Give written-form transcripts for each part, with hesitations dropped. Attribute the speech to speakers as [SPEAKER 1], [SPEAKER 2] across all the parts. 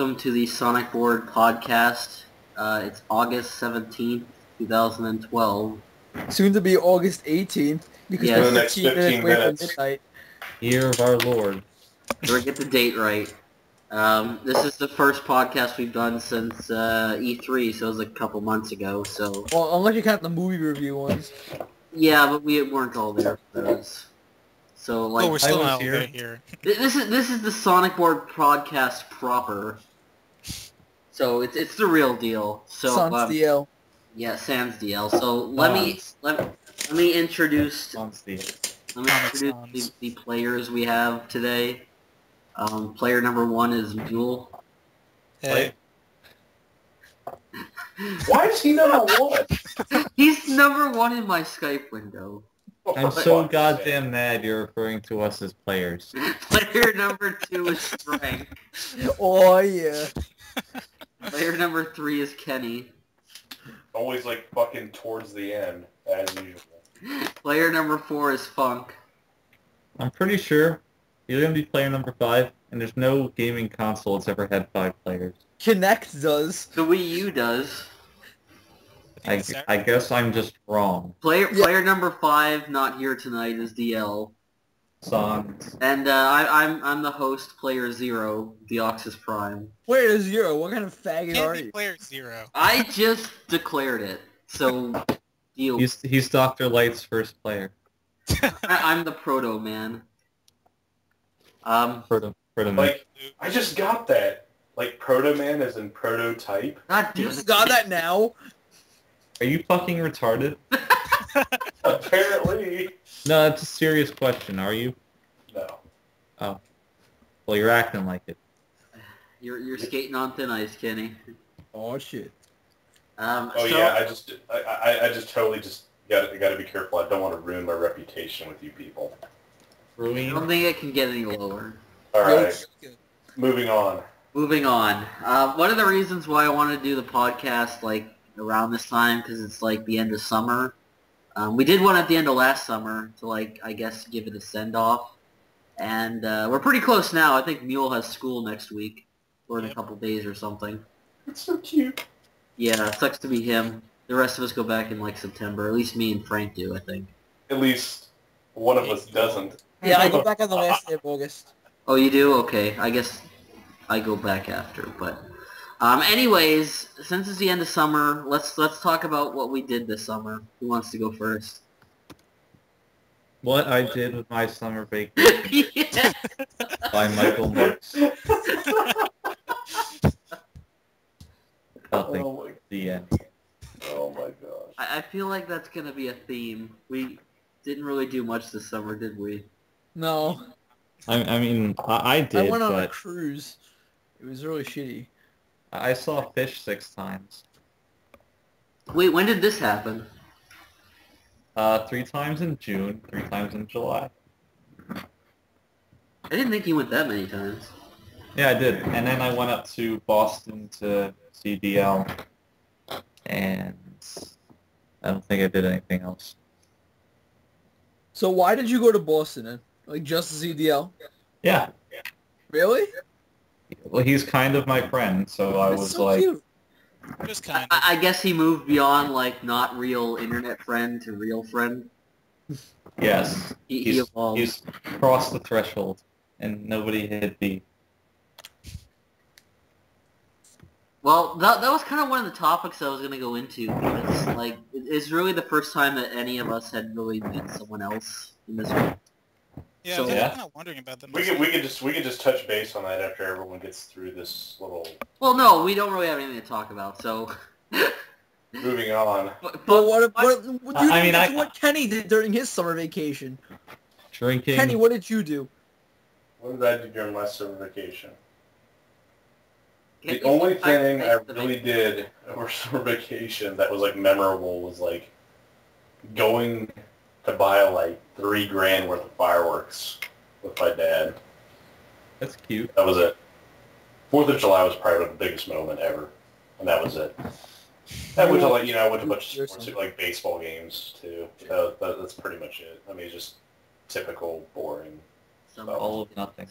[SPEAKER 1] welcome to the Sonic Board podcast. It's August 17th, 2012.
[SPEAKER 2] Soon to be August 18th, because
[SPEAKER 1] Yes.
[SPEAKER 2] we're
[SPEAKER 1] For the
[SPEAKER 3] next
[SPEAKER 2] 15 minutes
[SPEAKER 3] 15
[SPEAKER 2] away from
[SPEAKER 3] minutes.
[SPEAKER 2] midnight.
[SPEAKER 4] Year of our Lord.
[SPEAKER 1] We'll get the date right. This is the first podcast we've done since E3, so it was a couple months ago. So
[SPEAKER 2] Well, unless you count the movie review ones.
[SPEAKER 1] yeah, but we weren't all there for those. So like,
[SPEAKER 5] We're still
[SPEAKER 4] was
[SPEAKER 5] not
[SPEAKER 4] here.
[SPEAKER 5] here.
[SPEAKER 1] this is the Sonic Board podcast proper. So it's the real deal. So
[SPEAKER 2] Sans DL.
[SPEAKER 1] yeah, Sans DL. So let me introduce the players we have today. Player number 1 is Mule.
[SPEAKER 5] Hey.
[SPEAKER 3] Why is he number 1?
[SPEAKER 1] He's number 1 in my Skype window.
[SPEAKER 4] I'm so goddamn mad you're referring to us as players.
[SPEAKER 1] Player number 2 is Frank.
[SPEAKER 2] Oh, yeah.
[SPEAKER 1] Player number 3 is Kenny.
[SPEAKER 3] Always like fucking towards the end, as usual.
[SPEAKER 1] Player number 4 is Funk.
[SPEAKER 4] I'm pretty sure you're going to be player number 5, and there's no gaming console that's ever had 5 players.
[SPEAKER 2] Kinect does.
[SPEAKER 1] The Wii U does.
[SPEAKER 4] I guess I'm just wrong.
[SPEAKER 1] Player number 5, not here tonight, is DL.
[SPEAKER 4] Songs.
[SPEAKER 1] And I'm the host, player 0, DeoxysPrime.
[SPEAKER 2] Player 0, what kind of faggot are
[SPEAKER 5] Can't be
[SPEAKER 2] you?
[SPEAKER 5] player 0.
[SPEAKER 1] I just declared it, so deal.
[SPEAKER 4] He's Dr. Light's first player.
[SPEAKER 1] I'm the proto man.
[SPEAKER 4] Proto Man.
[SPEAKER 3] Like, I just got that. Like, Proto Man as in prototype.
[SPEAKER 1] God
[SPEAKER 2] You
[SPEAKER 1] damn
[SPEAKER 2] just
[SPEAKER 1] it.
[SPEAKER 2] got that now?
[SPEAKER 4] Are you fucking retarded?
[SPEAKER 3] Apparently.
[SPEAKER 4] No, that's a serious question. Are you?
[SPEAKER 3] No.
[SPEAKER 4] Oh. Well, you're acting like it.
[SPEAKER 1] You're skating on thin ice, Kenny.
[SPEAKER 2] Oh, shit.
[SPEAKER 3] Yeah, I just totally just gotta be careful. I don't want to ruin my reputation with you people.
[SPEAKER 1] I don't think it can get any lower.
[SPEAKER 3] Alright, moving on.
[SPEAKER 1] Moving on. One of the reasons why I wanted to do the podcast like around this time, because it's like the end of summer. We did one at the end of last summer to like, I guess, give it a send-off. And we're pretty close now. I think Mule has school next week, or in a couple days or something.
[SPEAKER 3] It's so cute.
[SPEAKER 1] Yeah, it sucks to be him. The rest of us go back in like September. At least me and Frank do, I think.
[SPEAKER 3] At least one of us doesn't.
[SPEAKER 2] Yeah, I go back on the last day of August.
[SPEAKER 1] Oh, you do? Okay. I guess I go back after, but... anyways, since it's the end of summer, let's talk about what we did this summer. Who wants to go first?
[SPEAKER 4] What I did with my summer vacation
[SPEAKER 1] Yeah.
[SPEAKER 4] by Michael Marks. Nothing.
[SPEAKER 3] Oh my,
[SPEAKER 4] The end.
[SPEAKER 3] oh my gosh.
[SPEAKER 1] I feel like that's going to be a theme. We didn't really do much this summer, did we?
[SPEAKER 2] No.
[SPEAKER 4] I mean, I did,
[SPEAKER 2] I went on a
[SPEAKER 4] but
[SPEAKER 2] cruise. It was really shitty.
[SPEAKER 4] I saw fish 6 times.
[SPEAKER 1] Wait, when did this happen?
[SPEAKER 4] 3 times in June, 3 times in July.
[SPEAKER 1] I didn't think you went that many times.
[SPEAKER 4] Yeah, I did. And then I went up to Boston to see DL. And I don't think I did anything else.
[SPEAKER 2] So why did you go to Boston then? Like, just to see DL?
[SPEAKER 4] Yeah.
[SPEAKER 2] Really?
[SPEAKER 4] Well, he's kind of my friend, so I
[SPEAKER 2] That's
[SPEAKER 4] was
[SPEAKER 2] so
[SPEAKER 4] like...
[SPEAKER 2] cute.
[SPEAKER 5] Just kind of.
[SPEAKER 1] I guess he moved beyond, like, not real internet friend to real friend.
[SPEAKER 4] Yes.
[SPEAKER 1] He evolved.
[SPEAKER 4] He's crossed the threshold, and nobody hit the...
[SPEAKER 1] Well, that was kind of one of the topics I was going to go into, because, like, it's really the first time that any of us had really met someone else in this room.
[SPEAKER 5] Yeah,
[SPEAKER 1] So-
[SPEAKER 5] I was
[SPEAKER 4] Yeah.
[SPEAKER 5] kind of wondering about that.
[SPEAKER 3] We could just touch base on that after everyone gets through this little
[SPEAKER 1] Well, no, we don't really have anything to talk about, so...
[SPEAKER 3] moving on.
[SPEAKER 1] But
[SPEAKER 2] What
[SPEAKER 4] I mean,
[SPEAKER 2] that's what Kenny did during his summer vacation.
[SPEAKER 4] Drinking...
[SPEAKER 2] Kenny, what did you do?
[SPEAKER 3] What did I do during my summer vacation?
[SPEAKER 1] Can
[SPEAKER 3] The
[SPEAKER 1] you-
[SPEAKER 3] only thing I
[SPEAKER 1] the
[SPEAKER 3] really did over summer vacation that was like memorable was like going to buy like $3,000 worth of fireworks with my dad.
[SPEAKER 4] That's cute.
[SPEAKER 3] That was it. 4th of July was probably the biggest moment ever, and that was it. I went to like I went to a bunch of sports, like baseball games too. That's pretty much it. I mean, it's just typical boring.
[SPEAKER 1] Summer.
[SPEAKER 4] All of nothing.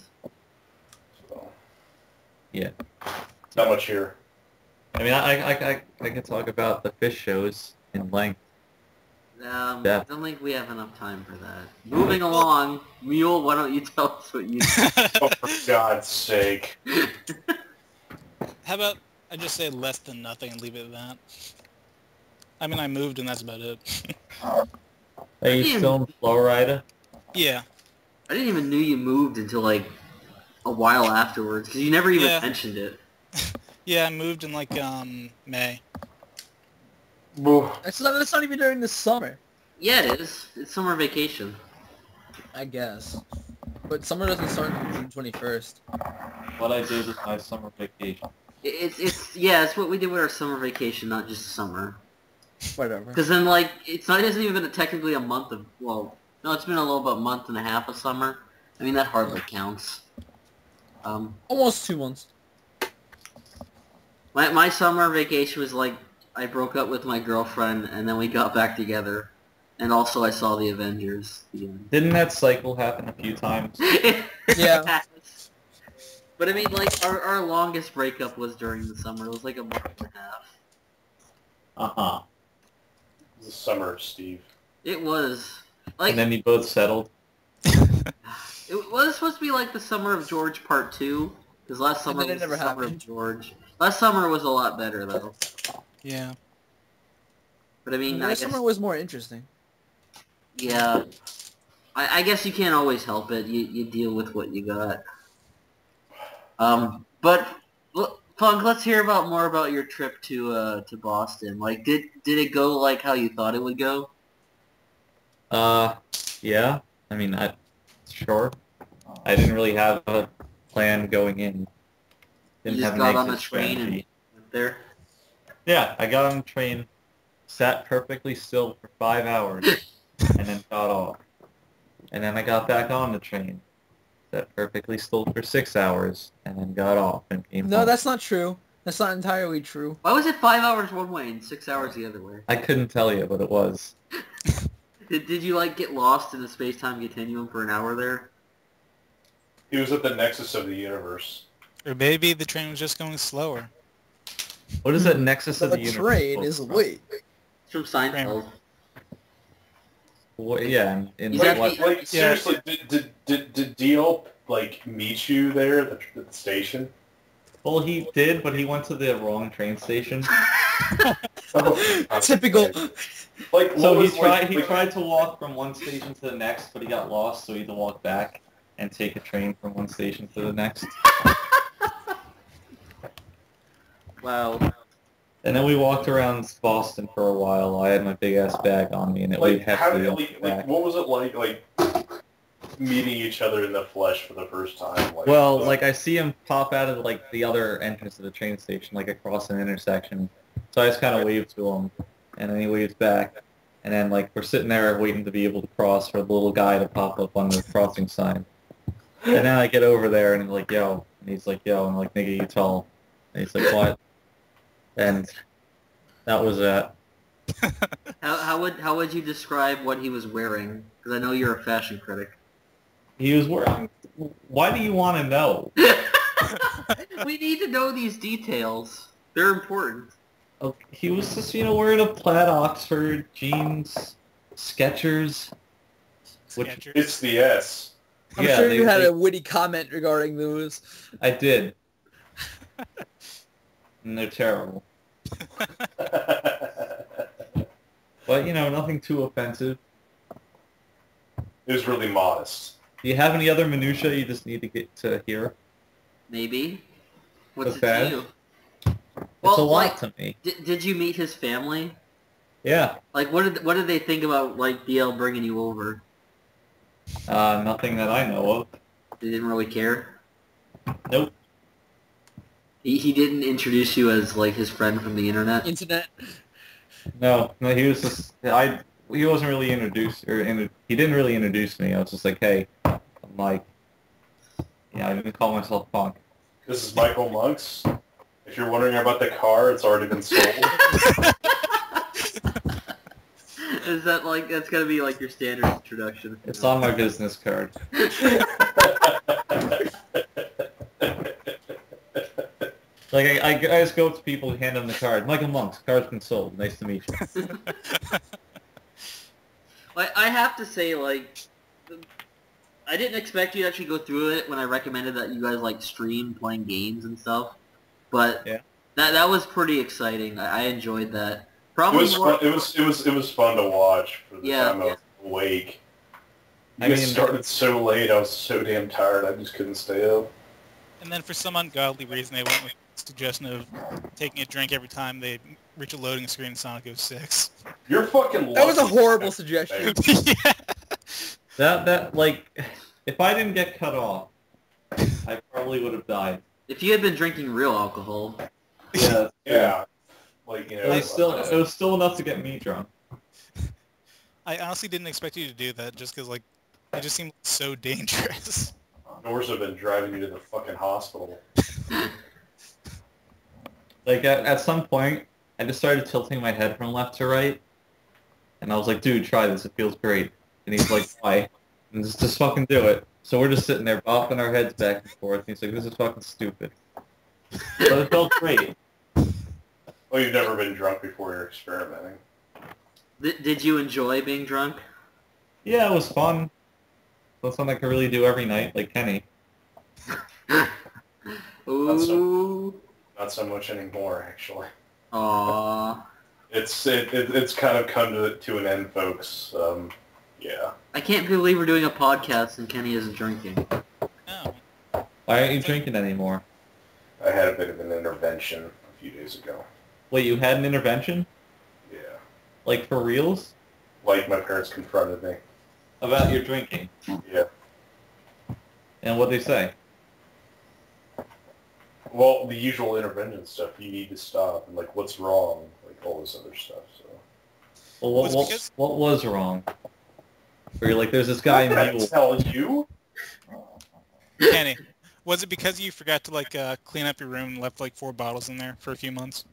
[SPEAKER 3] So.
[SPEAKER 4] Yeah.
[SPEAKER 3] Not much here.
[SPEAKER 4] I mean, I can talk about the fish shows in length.
[SPEAKER 1] I
[SPEAKER 4] Yeah.
[SPEAKER 1] don't think we have enough time for that. Moving along, Mule, why don't you tell us what you
[SPEAKER 3] Oh, for God's sake.
[SPEAKER 5] How about I just say less than nothing and leave it at that? I mean, I moved and that's about it.
[SPEAKER 4] Are you still in Florida?
[SPEAKER 5] Yeah.
[SPEAKER 1] I didn't even know you moved until like a while afterwards, because you never even mentioned it.
[SPEAKER 5] Yeah, I moved in like May.
[SPEAKER 2] That's not even during the summer,
[SPEAKER 1] Yeah, it is. It's summer vacation.
[SPEAKER 2] I guess. But summer doesn't start until June 21st.
[SPEAKER 4] What I did with my summer vacation.
[SPEAKER 1] It's what we did with our summer vacation, not just summer.
[SPEAKER 2] Whatever.
[SPEAKER 1] Because then, like, it hasn't even been technically a month of, well, no, it's been a little bit month and a half of summer. I mean, that hardly counts.
[SPEAKER 2] Almost 2 months.
[SPEAKER 1] My summer vacation was like, I broke up with my girlfriend, and then we got back together. And also I saw the Avengers.
[SPEAKER 4] Didn't that cycle happen a few times?
[SPEAKER 2] Yeah.
[SPEAKER 1] But I mean, like, our longest breakup was during the summer. It was like a month and a half.
[SPEAKER 4] Uh-huh.
[SPEAKER 3] The summer, Steve.
[SPEAKER 1] It was. Like,
[SPEAKER 4] And then you both settled?
[SPEAKER 1] it was supposed to be like the summer of George Part 2. Because last summer
[SPEAKER 2] then it
[SPEAKER 1] was
[SPEAKER 2] never
[SPEAKER 1] the summer
[SPEAKER 2] happened.
[SPEAKER 1] of George. Last summer was a lot better, though.
[SPEAKER 5] Yeah.
[SPEAKER 1] But I mean, I
[SPEAKER 2] This
[SPEAKER 1] guess...
[SPEAKER 2] summer was more interesting.
[SPEAKER 1] Yeah. I guess you can't always help it. You deal with what you got. But Punk, let's hear more about your trip to Boston. Like, did it go like how you thought it would go?
[SPEAKER 4] Yeah. I mean, sure. I didn't really have a plan going in. Didn't
[SPEAKER 1] You just
[SPEAKER 4] have
[SPEAKER 1] got
[SPEAKER 4] an
[SPEAKER 1] on a
[SPEAKER 4] exit
[SPEAKER 1] train and
[SPEAKER 4] strategy.
[SPEAKER 1] went there?
[SPEAKER 4] Yeah, I got on the train, sat perfectly still for 5 hours, and then got off. And then I got back on the train, sat perfectly still for 6 hours, and then got off and came
[SPEAKER 2] No,
[SPEAKER 4] home.
[SPEAKER 2] that's not true. That's not entirely true.
[SPEAKER 1] Why was it 5 hours one way and 6 hours the other way?
[SPEAKER 4] I couldn't tell you, but it was.
[SPEAKER 1] Did you, like, get lost in the space-time continuum for an hour there?
[SPEAKER 3] He was at the nexus of the universe.
[SPEAKER 5] Or maybe the train was just going slower.
[SPEAKER 4] What is that nexus of
[SPEAKER 2] The
[SPEAKER 4] the universe?
[SPEAKER 2] train is late.
[SPEAKER 1] It's from Seinfeld.
[SPEAKER 4] What, yeah, in
[SPEAKER 1] Is that
[SPEAKER 4] what?
[SPEAKER 1] the-
[SPEAKER 3] Like, seriously, did Dio, like, meet you there at the station?
[SPEAKER 4] Well, he did, but he went to the wrong train station.
[SPEAKER 2] Typical.
[SPEAKER 3] Like,
[SPEAKER 4] So
[SPEAKER 3] what
[SPEAKER 4] he
[SPEAKER 3] was,
[SPEAKER 4] tried to walk from one station to the next, but he got lost, so he had to walk back and take a train from one station to the next.
[SPEAKER 1] Wow.
[SPEAKER 4] And then we walked around Boston for a while. I had my big ass bag on me, and it weighed
[SPEAKER 3] like, how
[SPEAKER 4] heavily
[SPEAKER 3] did,
[SPEAKER 4] on my
[SPEAKER 3] like,
[SPEAKER 4] back.
[SPEAKER 3] what was it like meeting each other in the flesh for the first time? Like,
[SPEAKER 4] Well, like I see him pop out of like the other entrance of the train station, like across an intersection. So I just kind of waved to him, and then he waves back. And then like we're sitting there waiting to be able to cross for the little guy to pop up on the crossing sign. And then I get over there and I'm like, yo. And he's like, yo. And I'm like, nigga, you tall. And he's like, what? And that was that.
[SPEAKER 1] How would you describe what he was wearing? Because I know you're a fashion critic.
[SPEAKER 4] He was wearing... Why do you want to know?
[SPEAKER 1] We need to know these details. They're important.
[SPEAKER 4] He was just, wearing a plaid Oxford, jeans, Skechers.
[SPEAKER 5] Skechers.
[SPEAKER 3] it's the S.
[SPEAKER 2] I'm sure you had a witty comment regarding those.
[SPEAKER 4] I did. And they're terrible. But, nothing too offensive.
[SPEAKER 3] It was really modest.
[SPEAKER 4] Do you have any other minutia you just need to get to hear?
[SPEAKER 1] Maybe. What's it
[SPEAKER 4] Okay.
[SPEAKER 1] to you?
[SPEAKER 4] It's a lot
[SPEAKER 1] like,
[SPEAKER 4] to me.
[SPEAKER 1] Did you meet his family?
[SPEAKER 4] Yeah.
[SPEAKER 1] Like, what did they think about, like, DL bringing you over?
[SPEAKER 4] Nothing that I know of.
[SPEAKER 1] They didn't really care?
[SPEAKER 4] Nope.
[SPEAKER 1] He didn't introduce you as, like, his friend from the internet?
[SPEAKER 2] Internet.
[SPEAKER 4] No, he was just... He wasn't really introduced... he didn't really introduce me. I was just like, hey, I'm Mike. I didn't call myself Punk.
[SPEAKER 3] This is Michael Monks. If you're wondering about the car, it's already been sold.
[SPEAKER 1] Is that, like, that's gonna be, like, your standard introduction?
[SPEAKER 4] It's on my business card. Like, I just go up to people and hand them the card. Michael Monks, card's been sold. Nice to meet you.
[SPEAKER 1] I have to say, like, I didn't expect you to actually go through it when I recommended that you guys, like, stream playing games and stuff. But
[SPEAKER 4] Yeah.
[SPEAKER 1] that was pretty exciting. I enjoyed that.
[SPEAKER 3] It
[SPEAKER 1] Probably
[SPEAKER 3] was
[SPEAKER 1] more...
[SPEAKER 3] fun. It was fun to watch for the time I was awake.
[SPEAKER 4] I
[SPEAKER 3] You
[SPEAKER 4] mean,
[SPEAKER 3] started so late. I was so damn tired. I just couldn't stay up.
[SPEAKER 5] And then for some ungodly reason, they went with the suggestion of taking a drink every time they reach a loading screen in Sonic 06.
[SPEAKER 3] You're fucking.
[SPEAKER 2] That was a
[SPEAKER 3] lucky.
[SPEAKER 2] horrible suggestion.
[SPEAKER 5] Yeah.
[SPEAKER 4] that like, if I didn't get cut off, I probably would have died.
[SPEAKER 1] If you had been drinking real alcohol...
[SPEAKER 4] Yeah.
[SPEAKER 3] Yeah. Like, you know.
[SPEAKER 4] It was still enough to get me drunk.
[SPEAKER 5] I honestly didn't expect you to do that just because, like, it just seemed so dangerous.
[SPEAKER 3] Doors have been driving you to the fucking hospital.
[SPEAKER 4] Like, at some point, I just started tilting my head from left to right. And I was like, dude, try this. It feels great. And he's like, why? And just fucking do it. So we're just sitting there bopping our heads back and forth. And he's like, this is fucking stupid. But it felt great.
[SPEAKER 3] Well, you've never been drunk before you're experimenting.
[SPEAKER 1] Did you enjoy being drunk?
[SPEAKER 4] Yeah, it was fun. That's something I could really do every night, like Kenny.
[SPEAKER 1] Ooh.
[SPEAKER 3] Not so much anymore, actually.
[SPEAKER 1] Aww.
[SPEAKER 3] It's kind of come to an end, folks. Yeah.
[SPEAKER 1] I can't believe we're doing a podcast and Kenny isn't drinking.
[SPEAKER 5] No.
[SPEAKER 4] Why aren't you drinking anymore?
[SPEAKER 3] I had a bit of an intervention a few days ago.
[SPEAKER 4] Wait, you had an intervention?
[SPEAKER 3] Yeah.
[SPEAKER 4] Like, for reals?
[SPEAKER 3] Like my parents confronted me.
[SPEAKER 4] About your drinking?
[SPEAKER 3] Yeah.
[SPEAKER 4] And what'd they say?
[SPEAKER 3] Well, the usual intervention stuff. You need to stop, and like, what's wrong? Like all this other stuff. So.
[SPEAKER 4] Well,
[SPEAKER 5] Was it because-
[SPEAKER 4] what was wrong? Where you're like, there's this guy
[SPEAKER 3] I
[SPEAKER 4] Mule.
[SPEAKER 3] tell you.
[SPEAKER 5] Kenny, was it because you forgot to, like, clean up your room and left, like, 4 bottles in there for a few months?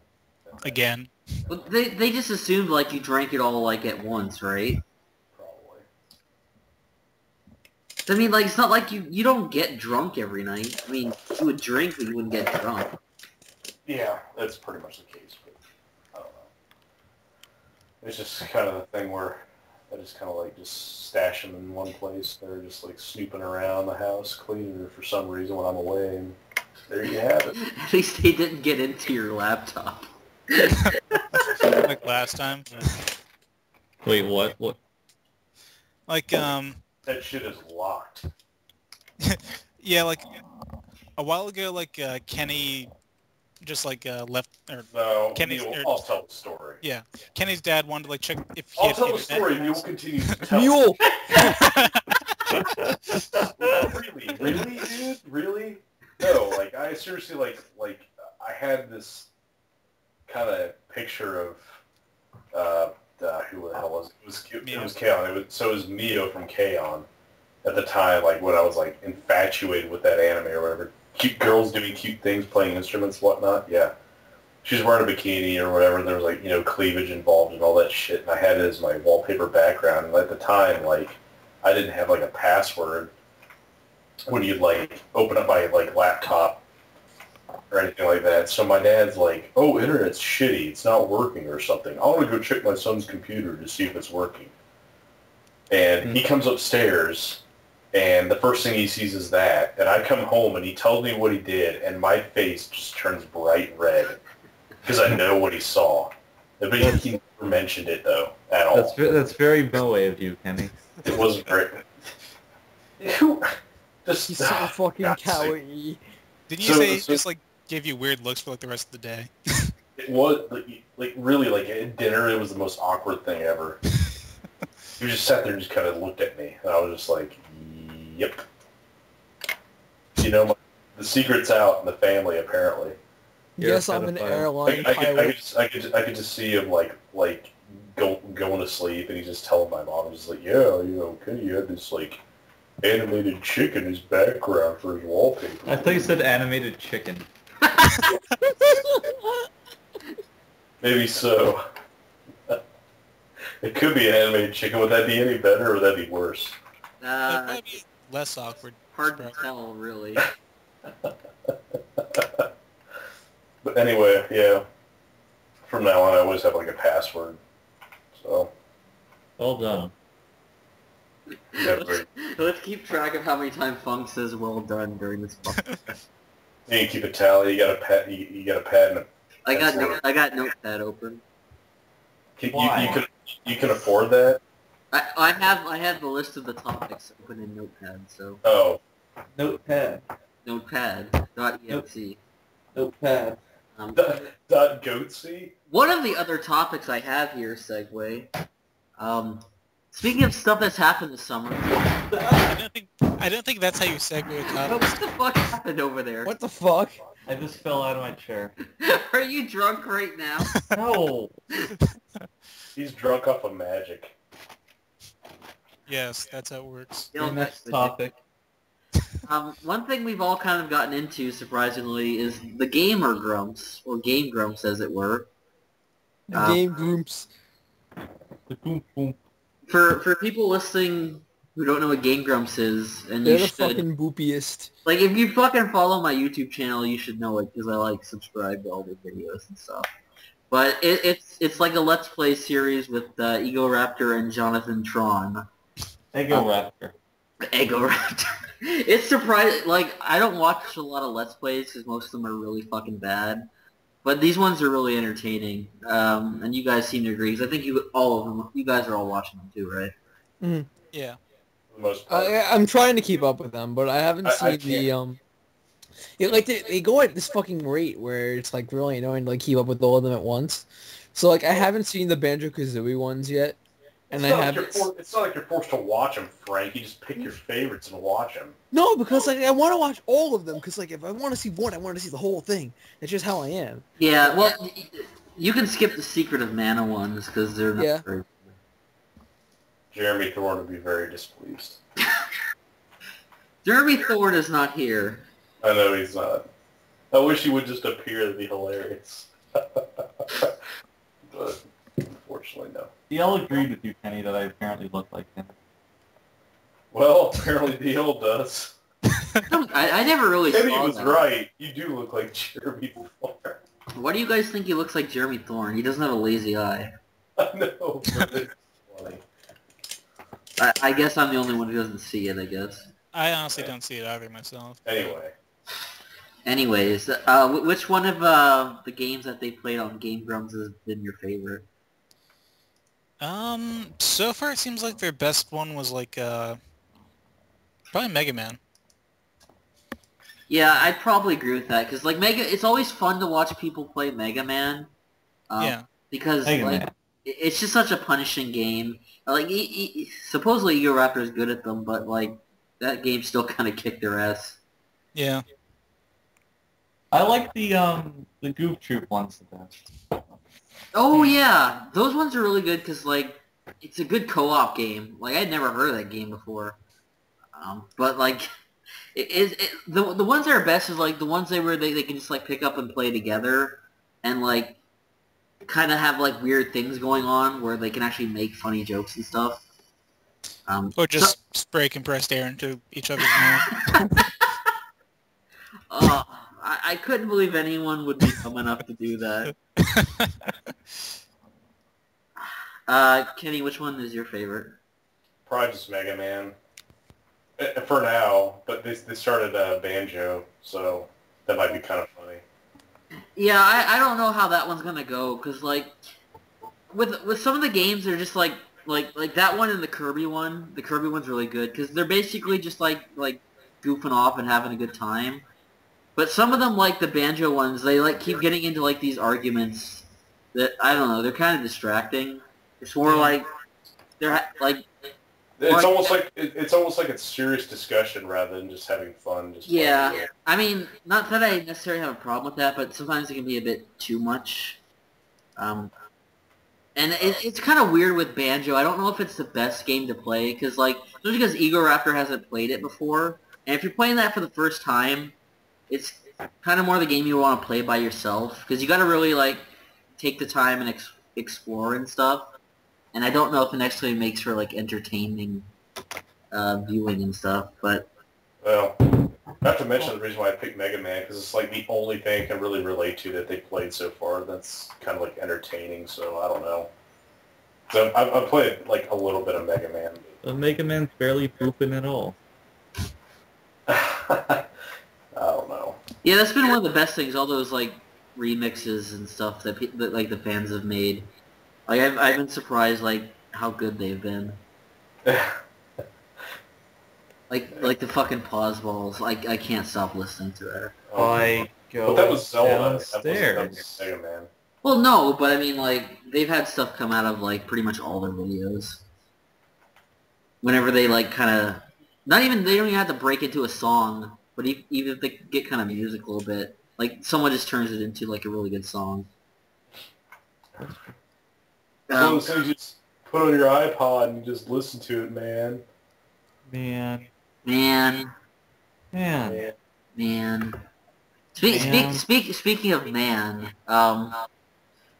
[SPEAKER 5] Again?
[SPEAKER 1] Well, they just assumed, like, you drank it all, like, at once, right?
[SPEAKER 3] Probably.
[SPEAKER 1] I mean, like, it's not like you don't get drunk every night. I mean, you would drink, but you wouldn't get drunk.
[SPEAKER 3] Yeah, that's pretty much the case. But I don't know. It's just kind of the thing where I just kind of like just stash them in one place. They're just like snooping around the house, cleaning it for some reason when I'm away, and there you have it.
[SPEAKER 1] At least they didn't get into your laptop.
[SPEAKER 5] Like last time?
[SPEAKER 4] Wait, what? What?
[SPEAKER 5] Like,
[SPEAKER 3] That shit is locked.
[SPEAKER 5] yeah, like, a while ago, like, Kenny just, like, left, or,
[SPEAKER 3] No,
[SPEAKER 5] Kenny's-
[SPEAKER 3] Mule,
[SPEAKER 5] or-
[SPEAKER 3] I'll tell the story.
[SPEAKER 5] yeah, Kenny's dad wanted to, like, check if he
[SPEAKER 3] I'll
[SPEAKER 5] had
[SPEAKER 3] tell the
[SPEAKER 5] internet.
[SPEAKER 3] story, Mule continues to tell.
[SPEAKER 2] Mule!
[SPEAKER 3] Really, dude? Really? No, like, I seriously, like, I had this kind of picture of, who the hell was it? It was K-On! So it was Mio from K-On! At the time, like, when I was, like, infatuated with that anime or whatever. Cute girls doing cute things, playing instruments, whatnot, yeah. She's wearing a bikini or whatever, and there was, like, you know, cleavage involved and all that shit, and I had it as my wallpaper background, and at the time, like, I didn't have, like, a password when you'd, like, open up my, like, laptop or anything like that. So my dad's like, oh, internet's shitty, it's not working or something. I want to go check my son's computer to see if it's working. And he comes upstairs, and the first thing he sees is that, and I come home and he tells me what he did, and my face just turns bright red because I know what he saw. But he never mentioned it, though, at all.
[SPEAKER 4] That's very Moe of you, Kenny.
[SPEAKER 3] It wasn't very... Who... Just,
[SPEAKER 2] He's so fucking
[SPEAKER 3] God's sake.
[SPEAKER 2] cowardly.
[SPEAKER 5] Didn't you
[SPEAKER 3] So-
[SPEAKER 5] say he
[SPEAKER 3] so-
[SPEAKER 5] just, like, gave you weird looks for, like, the rest of the day?
[SPEAKER 3] It was, like really, like, at dinner, it was the most awkward thing ever. He just sat there and just kind of looked at me, and I was just like, yep. You know, the secret's out in the family, apparently.
[SPEAKER 4] You're
[SPEAKER 2] Yes,
[SPEAKER 4] a
[SPEAKER 2] I'm an
[SPEAKER 4] pedophile.
[SPEAKER 2] airline
[SPEAKER 3] I
[SPEAKER 2] pilot.
[SPEAKER 3] could just see him, like going to sleep, and he's just telling my mom, he's like, yeah, you know, Kenny had this, like, animated chick in his background for his wallpaper.
[SPEAKER 4] I thought you said animated chicken.
[SPEAKER 3] Maybe so. It could be an animated chicken. Would that be any better, or would that be worse?
[SPEAKER 5] That'd probably be less awkward.
[SPEAKER 1] Hard to tell, really.
[SPEAKER 3] But anyway, yeah. From now on, I always have like a password. So.
[SPEAKER 4] Well done.
[SPEAKER 1] Let's keep track of how many times Funk says "well done" during this podcast.
[SPEAKER 3] Yeah, you keep a tally. You got a pad. You got a pad and a.
[SPEAKER 1] I got Notepad open.
[SPEAKER 3] You can afford that.
[SPEAKER 1] I have the list of the topics open in Notepad. So.
[SPEAKER 3] Oh.
[SPEAKER 4] Notepad.
[SPEAKER 1] Notepad.exe.
[SPEAKER 4] Notepad.
[SPEAKER 3] Goatsy.
[SPEAKER 1] One of the other topics I have here, Segway. Speaking of stuff that's happened this summer.
[SPEAKER 5] I don't think that's how you segue a topic.
[SPEAKER 1] What the fuck happened over there?
[SPEAKER 2] What the fuck?
[SPEAKER 4] I just fell out of my chair.
[SPEAKER 1] Are you drunk right now?
[SPEAKER 4] No.
[SPEAKER 3] He's drunk off of magic.
[SPEAKER 5] Yes, that's how it works.
[SPEAKER 1] You know,
[SPEAKER 4] Next topic.
[SPEAKER 1] One thing we've all kind of gotten into, surprisingly, is the Gamer Grumps, or Game Grumps, as it were.
[SPEAKER 2] Game Grumps.
[SPEAKER 4] The boom boom.
[SPEAKER 1] For people listening who don't know what Game Grumps is, and
[SPEAKER 2] They're
[SPEAKER 1] you
[SPEAKER 2] the
[SPEAKER 1] should,
[SPEAKER 2] fucking boopiest.
[SPEAKER 1] like, if you fucking follow my YouTube channel, you should know it, because I, like, subscribe to all their videos and stuff. But it's like a Let's Play series with Ego Raptor and Jonathan Tron.
[SPEAKER 4] Ego Raptor.
[SPEAKER 1] Ego Raptor. It's surprising, like, I don't watch a lot of Let's Plays, because most of them are really fucking bad. But these ones are really entertaining, and you guys seem to agree, because I think you guys are all watching them too, right?
[SPEAKER 2] Mm.
[SPEAKER 5] Yeah.
[SPEAKER 3] For the most part.
[SPEAKER 2] I'm trying to keep up with them, but I haven't seen they go at this fucking rate where it's like really annoying to like keep up with all of them at once. So like I haven't seen the Banjo-Kazooie ones yet, and
[SPEAKER 3] it's not like you're forced to watch them, Frank. You just pick your favorites and watch them.
[SPEAKER 2] No, because like I want to watch all of them. Because like if I want to see one, I want to see the whole thing. That's just how I am.
[SPEAKER 1] Yeah, well, you can skip the Secret of Mana ones because they're not very.
[SPEAKER 3] Jeremy Thorne would be very displeased.
[SPEAKER 1] Jeremy Thorne is not here.
[SPEAKER 3] I know he's not. I wish he would just appear. That'd be hilarious. But unfortunately, no.
[SPEAKER 4] DL agreed with you, Kenny, that I apparently look like him.
[SPEAKER 3] Well, apparently DL does.
[SPEAKER 1] I never really
[SPEAKER 3] Kenny
[SPEAKER 1] saw
[SPEAKER 3] was
[SPEAKER 1] that.
[SPEAKER 3] right. You do look like Jeremy Thorne.
[SPEAKER 1] Why do you guys think he looks like Jeremy Thorne? He doesn't have a lazy eye.
[SPEAKER 3] I know, but it's funny.
[SPEAKER 1] I guess I'm the only one who doesn't see it, I guess.
[SPEAKER 5] I honestly don't see it either myself.
[SPEAKER 3] Anyway.
[SPEAKER 1] Anyways, which one of the games that they played on Game Grumps has been your favorite?
[SPEAKER 5] So far it seems like their best one was like, probably Mega Man.
[SPEAKER 1] Yeah, I'd probably agree with that, because like it's always fun to watch people play Mega Man.
[SPEAKER 5] Yeah.
[SPEAKER 1] Because
[SPEAKER 4] Mega
[SPEAKER 1] like
[SPEAKER 4] Man.
[SPEAKER 1] it's just such a punishing game. Like supposedly Ego Raptor is good at them, but like that game still kind of kicked their ass.
[SPEAKER 5] Yeah.
[SPEAKER 4] I like the Goof Troop ones the best.
[SPEAKER 1] Oh yeah, those ones are really good because like it's a good co-op game. Like I'd never heard of that game before, but like the ones that are best is like the ones where they can just like pick up and play together, and like kind of have like weird things going on where they can actually make funny jokes and stuff.
[SPEAKER 5] Or just spray compressed air into each other's mouth.
[SPEAKER 1] I couldn't believe anyone would be dumb enough to do that. Kenny, which one is your favorite?
[SPEAKER 3] Probably just Mega Man. For now, but they started Banjo, so that might be kind of funny.
[SPEAKER 1] Yeah, I don't know how that one's gonna go, because like with some of the games they're just like that one and the Kirby one. The Kirby one's really good because they're basically just like goofing off and having a good time. But some of them, like the Banjo ones, they like keep getting into like these arguments that I don't know. They're kind of distracting. It's more like they're like.
[SPEAKER 3] It's almost like it's serious discussion rather than just having fun.
[SPEAKER 1] Yeah, I mean, not that I necessarily have a problem with that, but sometimes it can be a bit too much. And it's kind of weird with Banjo. I don't know if it's the best game to play because, like, just because Ego Raptor hasn't played it before, and if you're playing that for the first time, it's kind of more the game you want to play by yourself because you got to really like take the time and explore and stuff. And I don't know if it actually makes for like entertaining viewing and stuff, but
[SPEAKER 3] well, Not to mention the reason why I picked Mega Man, because it's like the only thing I can really relate to that they played so far that's kind of like entertaining, so I don't know. So I've played like a little bit of Mega Man.
[SPEAKER 4] The Mega Man's barely pooping at all.
[SPEAKER 3] I don't know.
[SPEAKER 1] Yeah, that's been one of the best things, all those like remixes and stuff that like the fans have made. Like I've been surprised like how good they've been. Like the fucking pause balls. I can't stop listening to it.
[SPEAKER 4] I go
[SPEAKER 3] But that was Zelda.
[SPEAKER 4] downstairs.
[SPEAKER 3] That was Mega Man.
[SPEAKER 1] Well, no, but I mean like they've had stuff come out of like pretty much all their videos. Whenever they like kind of, they don't even have to break into a song, but even if they get kind of musical a bit, like someone just turns it into like a really good song.
[SPEAKER 3] So you just put on your iPod and just listen to it, man.
[SPEAKER 1] Man. Speaking of man,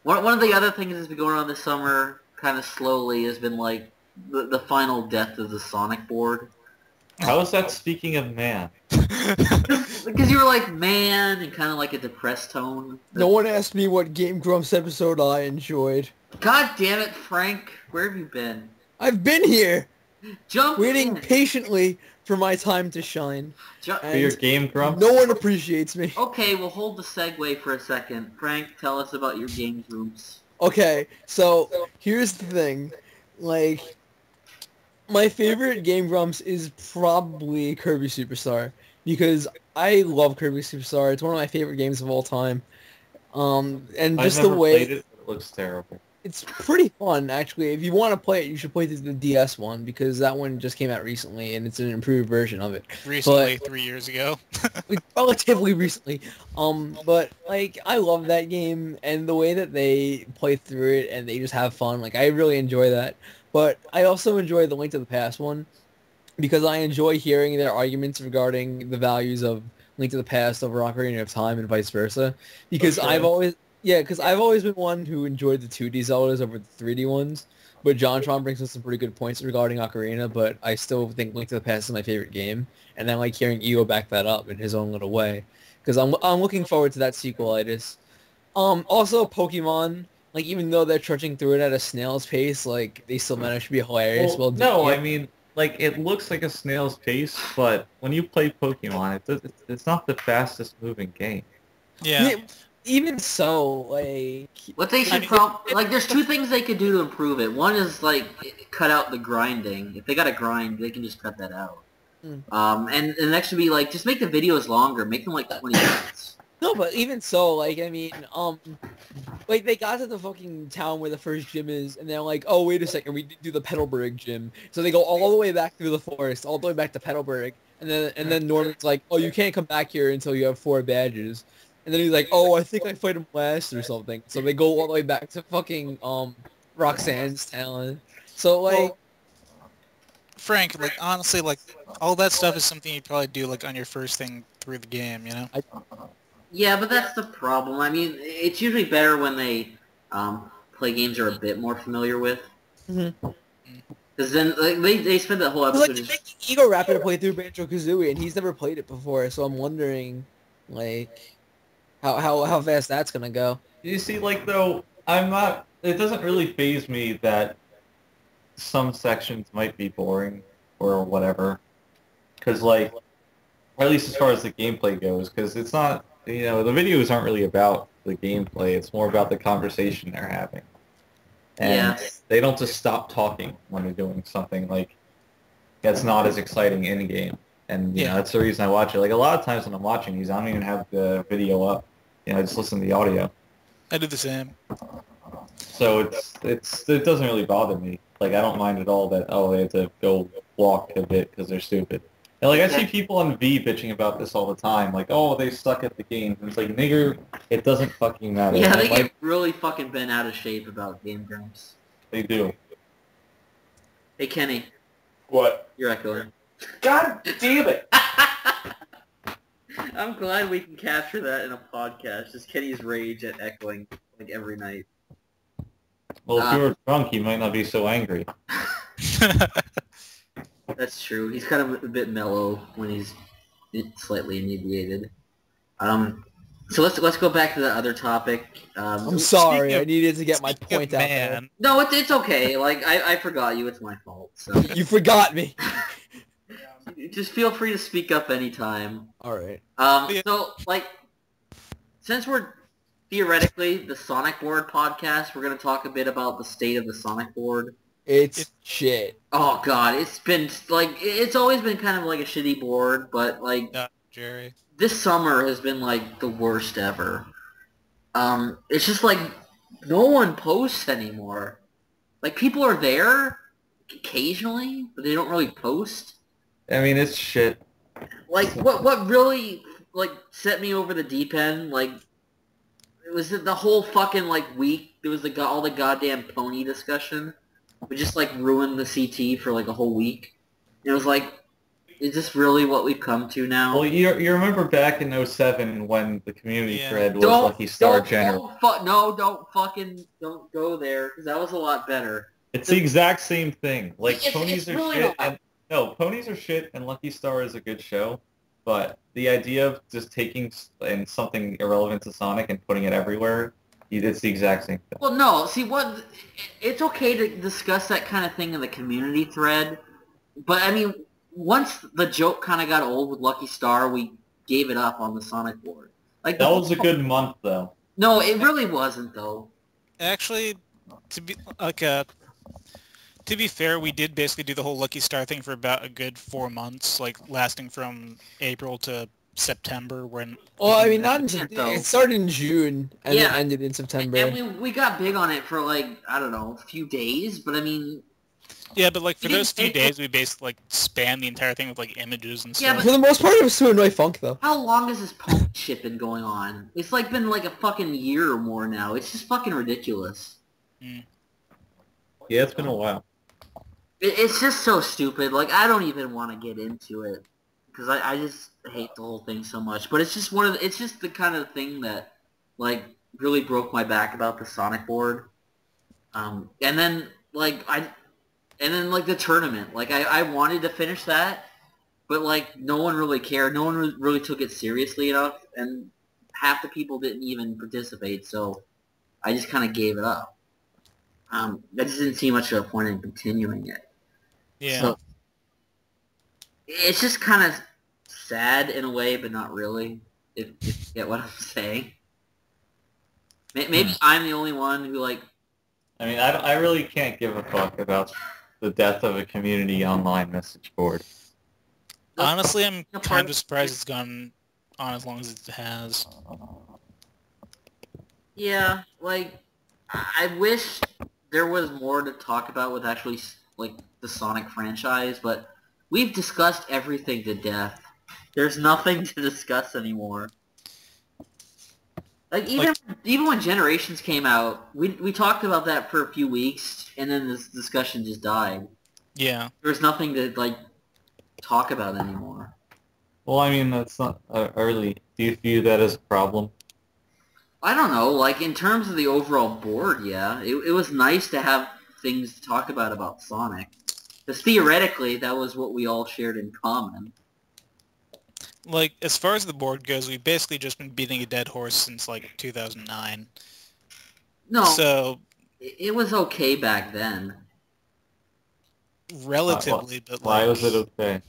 [SPEAKER 1] one of the other things that's been going on this summer, kind of slowly, has been like the final death of the Sonic Board.
[SPEAKER 4] How is that speaking of man?
[SPEAKER 1] Because you were like man and kind of like a depressed tone.
[SPEAKER 2] No one asked me what Game Grumps episode I enjoyed.
[SPEAKER 1] God damn it, Frank! Where have you been?
[SPEAKER 2] I've been here,
[SPEAKER 1] Jump
[SPEAKER 2] waiting
[SPEAKER 1] in.
[SPEAKER 2] patiently for my time to shine.
[SPEAKER 4] For your Game Grumps?
[SPEAKER 2] No one appreciates me.
[SPEAKER 1] Okay, we'll hold the segue for a second. Frank, tell us about your Game Grumps.
[SPEAKER 2] Okay, so here's the thing. Like, my favorite Game Grumps is probably Kirby Superstar, because I love Kirby Superstar. It's one of my favorite games of all time. And just the way
[SPEAKER 4] played it, it looks terrible.
[SPEAKER 2] it's pretty fun, actually. If you want to play it, you should play the DS one, because that one just came out recently, and it's an improved version of it.
[SPEAKER 5] Recently, 3 years ago.
[SPEAKER 2] Relatively recently. But, like, I love that game, and the way that they play through it, and they just have fun. Like, I really enjoy that. But I also enjoy the Link to the Past one, because I enjoy hearing their arguments regarding the values of Link to the Past over Ocarina of Time and vice versa. Because I've always been one who enjoyed the 2D Zeldas over the 3D ones. But JonTron brings up some pretty good points regarding Ocarina, but I still think Link to the Past is my favorite game. And I like hearing Io back that up in his own little way. Because I'm looking forward to that sequelitis. Also, Pokemon, like, even though they're trudging through it at a snail's pace, like, they still manage to be hilarious.
[SPEAKER 4] I mean, like, it looks like a snail's pace, but when you play Pokemon, it's not the fastest moving game.
[SPEAKER 5] Yeah.
[SPEAKER 2] Even so, like...
[SPEAKER 1] What they should like, there's two things they could do to improve it. One is, like, cut out the grinding. If they gotta grind, they can just cut that out. And the next would be, like, just make the videos longer. Make them, like, 20 minutes.
[SPEAKER 2] No, but even so, like, I mean, like, they got to the fucking town where the first gym is, and they're like, oh, wait a second, we do the Petalburg gym. So they go all the way back through the forest, all the way back to Petalburg, and then Norman's like, oh, you can't come back here until you have 4 badges. And then he's like, oh, I think I fight him last or something. So they go all the way back to fucking, Roxanne's town. So, like...
[SPEAKER 5] Frank, like, honestly, like, all that stuff is something you'd probably do, like, on your first thing through the game, you know?
[SPEAKER 1] Yeah, but that's the problem. I mean, it's usually better when they play games they're a bit more familiar with. Because then like, they spend the whole episode
[SPEAKER 2] Like, making Ego Rapper to play through Banjo-Kazooie, and he's never played it before, so I'm wondering, like, how fast that's gonna go.
[SPEAKER 4] You see, like, though, it doesn't really faze me that some sections might be boring or whatever. Because, like, or at least as far as the gameplay goes, because it's not, you know, the videos aren't really about the gameplay, it's more about the conversation they're having. And they don't just stop talking when they're doing something, like, that's not as exciting in-game. And, you know, that's the reason I watch it. Like, a lot of times when I'm watching these, I don't even have the video up. You know, I just listen to the audio.
[SPEAKER 5] I do the same.
[SPEAKER 4] So it doesn't really bother me. Like, I don't mind at all that, oh, they have to go walk a bit because they're stupid. And, like, I see people on V bitching about this all the time. Like, oh, they suck at the game. And it's like, nigger, it doesn't fucking matter.
[SPEAKER 1] Yeah, they get really fucking bent out of shape about Game Grumps.
[SPEAKER 4] They do.
[SPEAKER 1] Hey, Kenny.
[SPEAKER 3] What?
[SPEAKER 1] You're echoing.
[SPEAKER 3] God damn it!
[SPEAKER 1] I'm glad we can capture that in a podcast. Just Kenny's rage at echoing, like, every night.
[SPEAKER 4] Well, if you were drunk, you might not be so angry.
[SPEAKER 1] That's true. He's kind of a bit mellow when he's it's slightly inebriated. So let's go back to the other topic.
[SPEAKER 2] I'm sorry, I needed to get my
[SPEAKER 5] Speaking of
[SPEAKER 2] point out there.
[SPEAKER 5] man,
[SPEAKER 1] No, it's okay. Like I forgot you. It's my fault. So
[SPEAKER 2] You forgot me.
[SPEAKER 1] just feel free to speak up anytime.
[SPEAKER 2] Alright.
[SPEAKER 1] So like, since we're theoretically the Sonic Board podcast, we're gonna talk a bit about the state of the Sonic Board.
[SPEAKER 2] It's shit.
[SPEAKER 1] Oh god, it's been like it's always been kind of like a shitty board, but like
[SPEAKER 5] Jerry.
[SPEAKER 1] this summer has been like the worst ever. It's just like no one posts anymore. Like people are there occasionally, but they don't really post.
[SPEAKER 4] I mean, it's shit.
[SPEAKER 1] Like what really like set me over the deep end, like it was the whole fucking like week. There was all the goddamn pony discussion. We just like ruined the CT for like a whole week. It was like, is this really what we've come to now?
[SPEAKER 4] Well, you remember back in 07 when the community thread was Lucky Star General.
[SPEAKER 1] Don't go there, because that was a lot better.
[SPEAKER 4] It's the exact same thing. Like, ponies are
[SPEAKER 1] really
[SPEAKER 4] shit.
[SPEAKER 1] not.
[SPEAKER 4] Ponies are shit, and Lucky Star is a good show. But the idea of just taking something irrelevant to Sonic and putting it everywhere, it's the exact same thing.
[SPEAKER 1] Well, no. See, it's okay to discuss that kind of thing in the community thread, but I mean, once the joke kind of got old with Lucky Star, we gave it up on the Sonic Board. Like
[SPEAKER 4] That was a good month, though.
[SPEAKER 1] No, it really wasn't, though.
[SPEAKER 5] Actually, to be fair, we did basically do the whole Lucky Star thing for about a good 4 months, like lasting from April to September when...
[SPEAKER 2] Well, I mean, it started in June and then ended in September.
[SPEAKER 1] And we got big on it for like, I don't know, a few days, but I mean...
[SPEAKER 5] Yeah, but like for those few days, we basically like spammed the entire thing with like images and stuff.
[SPEAKER 1] but
[SPEAKER 2] for the most part, it was to annoy Funk, though.
[SPEAKER 1] How long has this pony shit been going on? It's like been like a fucking year or more now. It's just fucking ridiculous.
[SPEAKER 5] Mm.
[SPEAKER 4] Yeah, it's been a while.
[SPEAKER 1] It's just so stupid. Like, I don't even want to get into it. Because I just hate the whole thing so much. But it's just it's just the kind of thing that, like, really broke my back about the Sonic Board. And then the tournament. Like, I wanted to finish that, but, like, no one really cared. No one really took it seriously enough, and half the people didn't even participate, so I just kind of gave it up. I just didn't see much of a point in continuing it.
[SPEAKER 5] Yeah.
[SPEAKER 1] So, it's just kind of sad in a way, but not really, if you get what I'm saying. Maybe I'm the only one who, like...
[SPEAKER 4] I mean, I really can't give a fuck about the death of a community online message board.
[SPEAKER 5] Honestly, I'm kind of surprised it's gone on as long as it has.
[SPEAKER 1] Yeah, like, I wish there was more to talk about with actually, like, the Sonic franchise, but we've discussed everything to death. There's nothing to discuss anymore. Like, even when Generations came out, we talked about that for a few weeks, and then this discussion just died.
[SPEAKER 5] Yeah.
[SPEAKER 1] There's nothing to, like, talk about anymore.
[SPEAKER 4] Well, I mean, that's not early. Do you view that as a problem?
[SPEAKER 1] I don't know, like, in terms of the overall board, yeah. It was nice to have things to talk about Sonic. Because theoretically, that was what we all shared in common.
[SPEAKER 5] Like, as far as the board goes, we've basically just been beating a dead horse since, like, 2009.
[SPEAKER 1] No,
[SPEAKER 5] so
[SPEAKER 1] it was okay back then.
[SPEAKER 5] Relatively, but
[SPEAKER 4] why
[SPEAKER 5] like...
[SPEAKER 4] was it okay?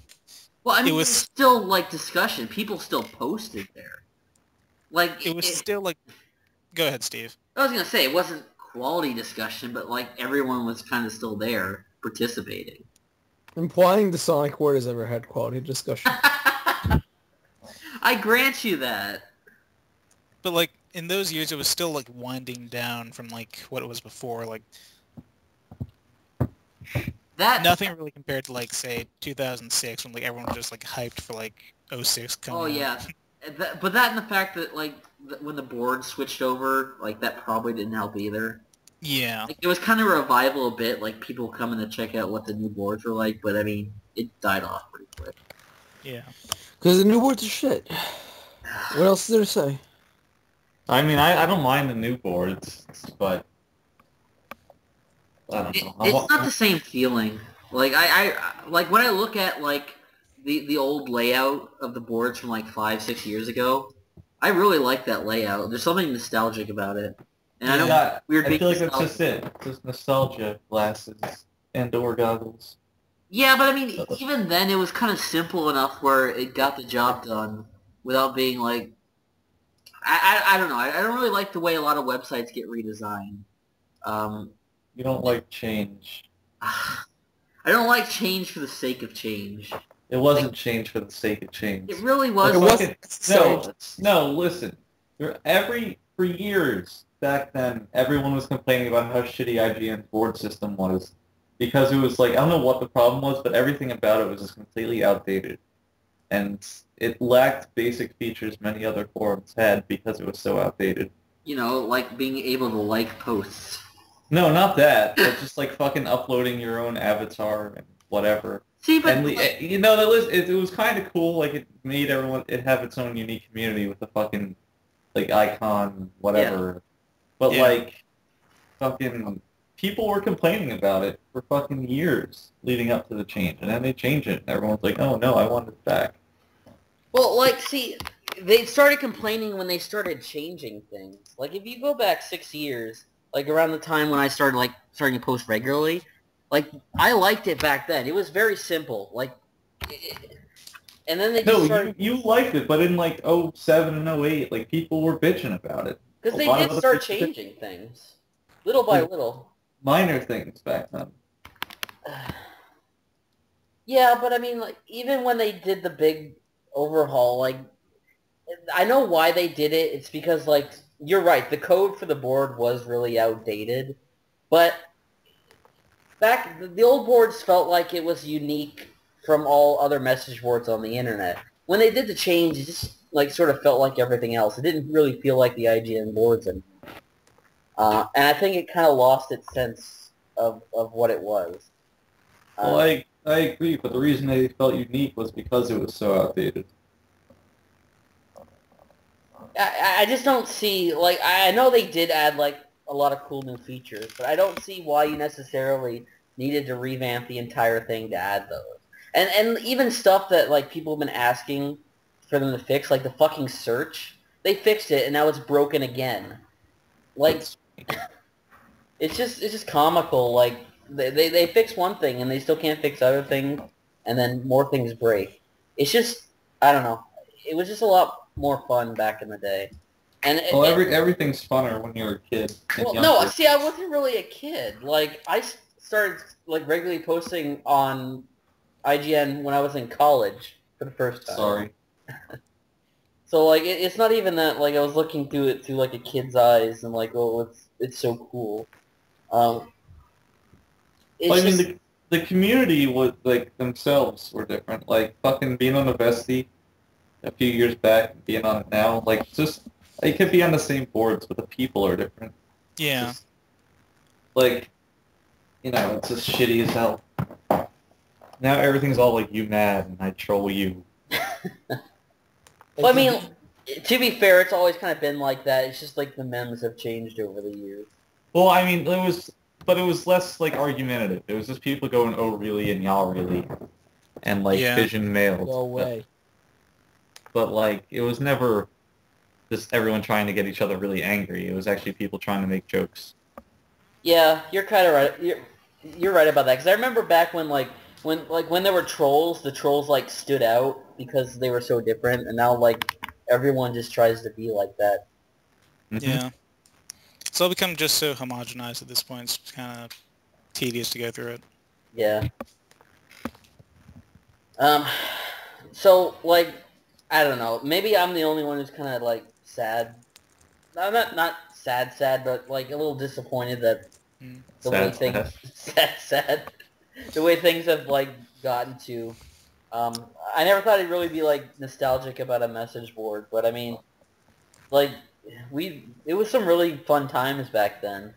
[SPEAKER 1] Well, I mean,
[SPEAKER 5] It
[SPEAKER 1] it
[SPEAKER 5] was-
[SPEAKER 1] was still, like, discussion. People still posted there. Like,
[SPEAKER 5] It was still, like... Go ahead, Steve.
[SPEAKER 1] I was going to say, it wasn't quality discussion, but, like, everyone was kind of still there, participating.
[SPEAKER 2] Implying the Sonic Board has ever had quality discussion.
[SPEAKER 1] I grant you that.
[SPEAKER 5] But, like, in those years, it was still, like, winding down from, like, what it was before. Like, nothing really compared to, like, say, 2006, when, like, everyone was just, like, hyped for, like, 06 coming out.
[SPEAKER 1] yeah. But that and the fact that, like, when the board switched over, like, that probably didn't help either.
[SPEAKER 5] Yeah.
[SPEAKER 1] Like, it was kind of a revival a bit, like, people coming to check out what the new boards were like, but, I mean, it died off pretty quick.
[SPEAKER 5] Yeah.
[SPEAKER 2] Because the new boards are shit. What else is there to say?
[SPEAKER 4] I mean, I don't mind the new boards, but I don't know.
[SPEAKER 1] It's not the same feeling. Like, I like, when I look at, like, the old layout of the boards from like 5-6 years ago. I really like that layout. There's something nostalgic about it. And I know
[SPEAKER 4] I feel like that's just it. Just nostalgia glasses and or goggles.
[SPEAKER 1] Yeah, but I mean, even then, it was kind of simple enough where it got the job done without being like... I don't know. I don't really like the way a lot of websites get redesigned.
[SPEAKER 4] You don't like change.
[SPEAKER 1] I don't like change for the sake of change.
[SPEAKER 4] It wasn't change for the sake of change.
[SPEAKER 1] It really was.
[SPEAKER 4] No, listen. For years back then, everyone was complaining about how shitty IGN's board system was. Because it was like, I don't know what the problem was, but everything about it was just completely outdated. And it lacked basic features many other forums had because it was so outdated.
[SPEAKER 1] You know, like being able to like posts.
[SPEAKER 4] No, not that, but just like fucking uploading your own avatar and whatever.
[SPEAKER 1] See, but...
[SPEAKER 4] And, you know, it was kind of cool, like it made it have its own unique community with the fucking, like, icon, whatever. Yeah. But, like, fucking... people were complaining about it for fucking years leading up to the change, and then they changed it, and everyone's like, oh no, I want it back.
[SPEAKER 1] Well, like, see, they started complaining when they started changing things. Like, if you go back 6 years, like around the time when I started, starting to post regularly, like, I liked it back then. It was very simple. Like, and then they just started...
[SPEAKER 4] you liked it, but in, like, 07 and 08, like, people were bitching about it.
[SPEAKER 1] Because they did start changing things. Little by little.
[SPEAKER 4] Minor things back then.
[SPEAKER 1] Yeah, but I mean, like, even when they did the big overhaul, like, I know why they did it. It's because, like, you're right, the code for the board was really outdated, but the old boards felt like it was unique from all other message boards on the internet. When they did the change, it just, like, sort of felt like everything else. It didn't really feel like the IGN boards anymore. And I think it kind of lost its sense of what it was.
[SPEAKER 4] Well, I agree, but the reason they felt unique was because it was so outdated.
[SPEAKER 1] I just don't see, like, I know they did add, like, a lot of cool new features, but I don't see why you necessarily needed to revamp the entire thing to add those. And even stuff that, like, people have been asking for them to fix, like the fucking search, they fixed it, and now it's broken again. Like... It's just comical. Like they fix one thing and they still can't fix other things, and then more things break. It's just, I don't know. It was just a lot more fun back in the day. And
[SPEAKER 4] everything's funner when you're a kid.
[SPEAKER 1] Well, no, see, I wasn't really a kid. Like I started like regularly posting on IGN when I was in college for the first time.
[SPEAKER 4] Sorry.
[SPEAKER 1] So like it's not even that like I was looking through it through like a kid's eyes and like, oh, it's so cool.
[SPEAKER 4] I mean, the community was, like, themselves were different. Like, fucking being on the Vesty a few years back and being on it now, like, just, it could be on the same boards, but the people are different.
[SPEAKER 5] Yeah.
[SPEAKER 4] Just, like, you know, it's just shitty as hell. Now everything's all like, you mad, and I troll you.
[SPEAKER 1] Well, I mean, to be fair, it's always kind of been like that. It's just like the memes have changed over the years.
[SPEAKER 4] Well, I mean, it was less, like, argumentative. It was just people going, oh, really, and y'all really, and, like, vision mailed.
[SPEAKER 2] Go away.
[SPEAKER 4] But, like, it was never just everyone trying to get each other really angry. It was actually people trying to make jokes.
[SPEAKER 1] Yeah, you're kind of right. You're right about that. Because I remember back when there were trolls, the trolls, like, stood out because they were so different, and now, like, everyone just tries to be like that.
[SPEAKER 4] Mm-hmm.
[SPEAKER 5] Yeah. It's all become just so homogenized at this point. It's kind of tedious to go through it.
[SPEAKER 1] Yeah. So, like, I don't know. Maybe I'm the only one who's kind of, like, sad. No, not sad, but, like, a little disappointed that the way things... Sad. The way things have, like, gotten to... I never thought it'd really be, like, nostalgic about a message board, but, I mean, like... It was some really fun times back then.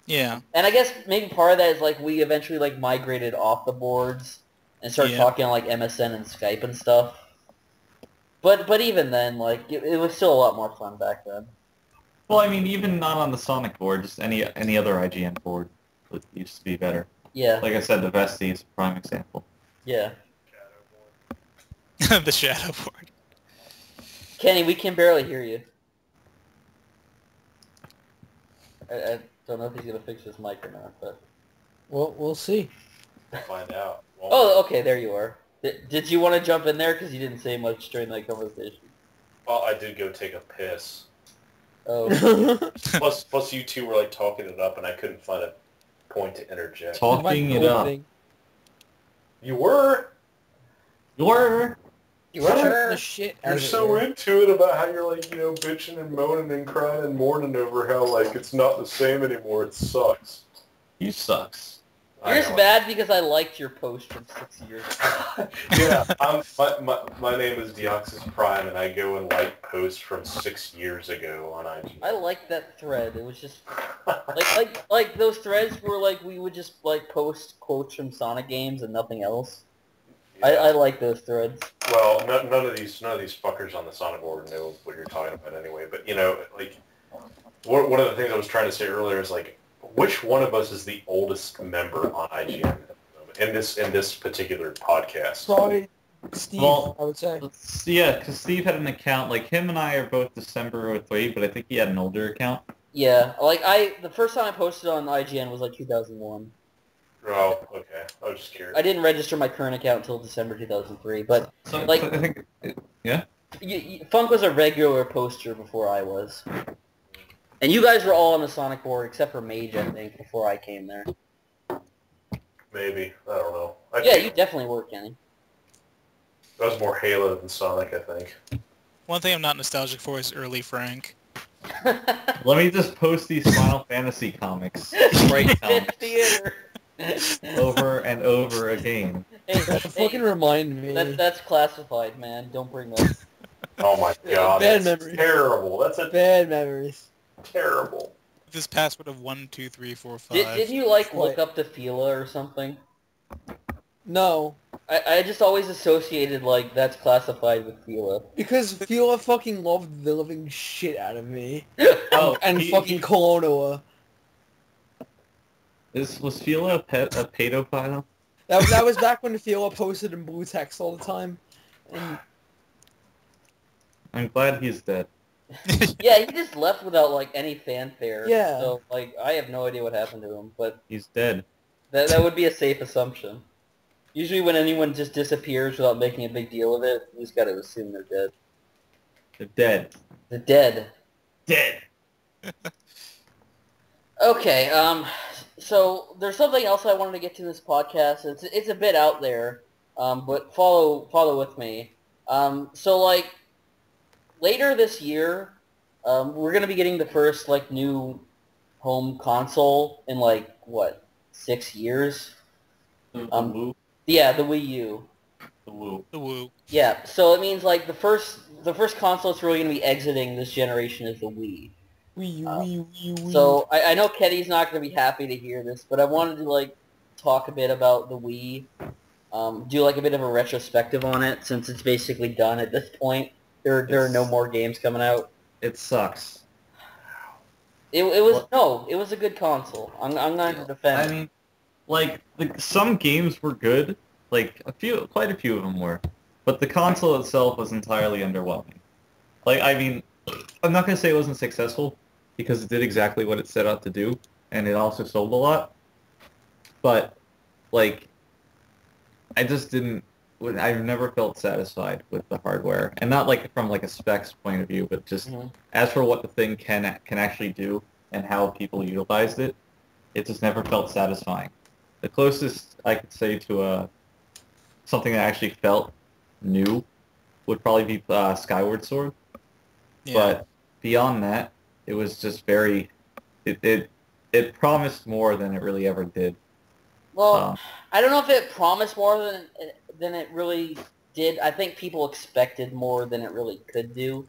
[SPEAKER 5] Yeah.
[SPEAKER 1] And I guess maybe part of that is, like, we eventually, like, migrated off the boards and started talking on, like, MSN and Skype and stuff. But even then, like, it was still a lot more fun back then.
[SPEAKER 4] Well, I mean, even not on the Sonic board, just any other IGN board used to be better.
[SPEAKER 1] Yeah.
[SPEAKER 4] Like I said, the Vesty is a prime example.
[SPEAKER 1] Yeah.
[SPEAKER 5] The shadow board.
[SPEAKER 1] Kenny, we can barely hear you. I don't know if he's gonna fix his mic or not, but
[SPEAKER 2] We'll see.
[SPEAKER 3] We'll find out.
[SPEAKER 1] oh, okay, there you are. Did you want to jump in there because you didn't say much during that conversation?
[SPEAKER 3] Well, I did go take a piss.
[SPEAKER 1] Oh,
[SPEAKER 3] Plus, you two were like talking it up, and I couldn't find a point to interject.
[SPEAKER 4] Talking it up.
[SPEAKER 3] You were.
[SPEAKER 1] you were
[SPEAKER 2] The shit.
[SPEAKER 3] You're so into it about how you're like, bitching and moaning and crying and mourning over how like it's not the same anymore. It sucks.
[SPEAKER 4] You sucks.
[SPEAKER 1] You're just mad because I liked your post from 6 years ago.
[SPEAKER 3] Yeah, my name is DeoxysPrime, and I go and like posts from 6 years ago on IGN.
[SPEAKER 1] I liked that thread. It was just like those threads where like we would just like post quotes from Sonic games and nothing else.
[SPEAKER 3] Yeah.
[SPEAKER 1] I like those threads.
[SPEAKER 3] Well, none of these fuckers on the Sonic Board know what you're talking about anyway. But like one of the things I was trying to say earlier is like, which one of us is the oldest member on IGN in this particular podcast?
[SPEAKER 2] Probably Steve,
[SPEAKER 4] Well,
[SPEAKER 2] I would say.
[SPEAKER 4] Yeah, because Steve had an account, like him and I are both December 03, but I think he had an older account.
[SPEAKER 1] Yeah, like the first time I posted on IGN was like 2001.
[SPEAKER 3] Oh, okay. I was just curious.
[SPEAKER 1] I didn't register my current account until December 2003, but
[SPEAKER 4] So,
[SPEAKER 1] like,
[SPEAKER 4] I think, yeah?
[SPEAKER 1] Funk was a regular poster before I was. And you guys were all on the Sonic Board, except for Mage, I think, before I came there.
[SPEAKER 3] Maybe. I don't know.
[SPEAKER 1] Yeah, you definitely were, Kenny.
[SPEAKER 3] That was more Halo than Sonic, I think.
[SPEAKER 5] One thing I'm not nostalgic for is early Frank.
[SPEAKER 4] Let me just post these Final Fantasy comics. Right comics.
[SPEAKER 1] Theater.
[SPEAKER 4] Over and over again.
[SPEAKER 1] Hey,
[SPEAKER 2] Fucking remind me.
[SPEAKER 1] That's classified, man. Don't bring that.
[SPEAKER 3] Oh my god.
[SPEAKER 2] Bad
[SPEAKER 3] That's
[SPEAKER 2] memory.
[SPEAKER 3] terrible. That's a
[SPEAKER 2] Bad memories.
[SPEAKER 3] terrible.
[SPEAKER 5] This password of 1, 2, 3, 4, 5.
[SPEAKER 1] Didn't you like look up to Fila or something?
[SPEAKER 2] No,
[SPEAKER 1] I just always associated like that's classified with Fila.
[SPEAKER 2] because Fila fucking loved the living shit out of me.
[SPEAKER 4] Oh,
[SPEAKER 2] And fucking Kolonoa.
[SPEAKER 4] Was Fila a pedophile?
[SPEAKER 2] That was back when Fila posted in blue text all the time. And
[SPEAKER 4] I'm glad he's dead.
[SPEAKER 1] Yeah, he just left without like any fanfare.
[SPEAKER 2] Yeah.
[SPEAKER 1] So like I have no idea what happened to him, but
[SPEAKER 4] He's dead.
[SPEAKER 1] that would be a safe assumption. Usually when anyone just disappears without making a big deal of it, you just gotta assume they're dead.
[SPEAKER 4] They're dead.
[SPEAKER 1] They're dead.
[SPEAKER 4] Dead!
[SPEAKER 1] Okay, so there's something else I wanted to get to in this podcast. It's a bit out there, but follow with me. So like later this year, we're gonna be getting the first like new home console in like what 6 years.
[SPEAKER 4] The Woo.
[SPEAKER 1] Yeah, the Wii U.
[SPEAKER 4] The Woo.
[SPEAKER 5] The woo.
[SPEAKER 1] Yeah, so it means like the first console that's really gonna be exiting this generation is the Wii.
[SPEAKER 2] Wii.
[SPEAKER 1] So I know Kenny's not going to be happy to hear this, but I wanted to like talk a bit about the Wii, do like a bit of a retrospective on it since it's basically done at this point. There are no more games coming out.
[SPEAKER 4] It sucks.
[SPEAKER 1] It was a good console. I'm going to defend.
[SPEAKER 4] I mean, like some games were good, like quite a few of them were, but the console itself was entirely underwhelming. Like, I mean, I'm not going to say it wasn't successful, because it did exactly what it set out to do, and it also sold a lot. But, like, I just didn't... I've never felt satisfied with the hardware. And not, like, from, like, a specs point of view, but just as for what the thing can actually do and how people utilized it, it just never felt satisfying. The closest I could say to something that actually felt new would probably be Skyward Sword.
[SPEAKER 5] Yeah.
[SPEAKER 4] But beyond that, it was just very... It promised more than it really ever did.
[SPEAKER 1] Well, I don't know if it promised more than it really did. I think people expected more than it really could do,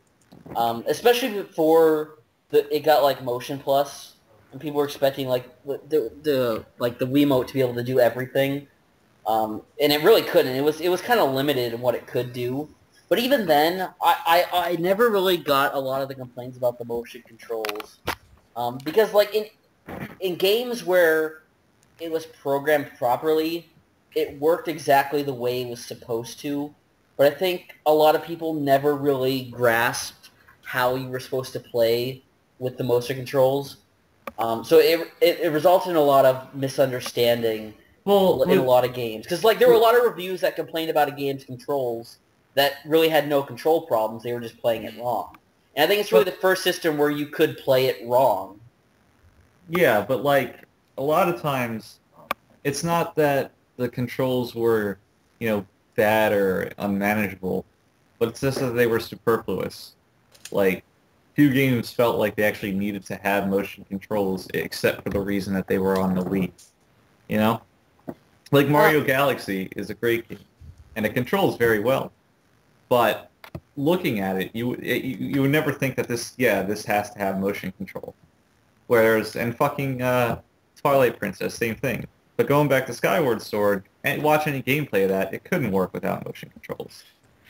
[SPEAKER 1] especially before it got like Motion Plus, and people were expecting like the Wiimote to be able to do everything, and it really couldn't. It was kind of limited in what it could do. But even then, I never really got a lot of the complaints about the motion controls, because like in games where it was programmed properly, it worked exactly the way it was supposed to. but I think a lot of people never really grasped how you were supposed to play with the motion controls. So it resulted in a lot of misunderstanding in a lot of games. Because like there were a lot of reviews that complained about a game's controls that really had no control problems. They were just playing it wrong. And I think it's really the first system where you could play it wrong.
[SPEAKER 4] Yeah, but like a lot of times, it's not that the controls were, bad or unmanageable, but it's just that they were superfluous. Like, few games felt like they actually needed to have motion controls, except for the reason that they were on the Wii. Like Mario Galaxy is a great game, and it controls very well. But looking at it, you would never think that this has to have motion control. Whereas, and fucking Twilight Princess, same thing. But going back to Skyward Sword, and watch any gameplay of that, it couldn't work without motion controls.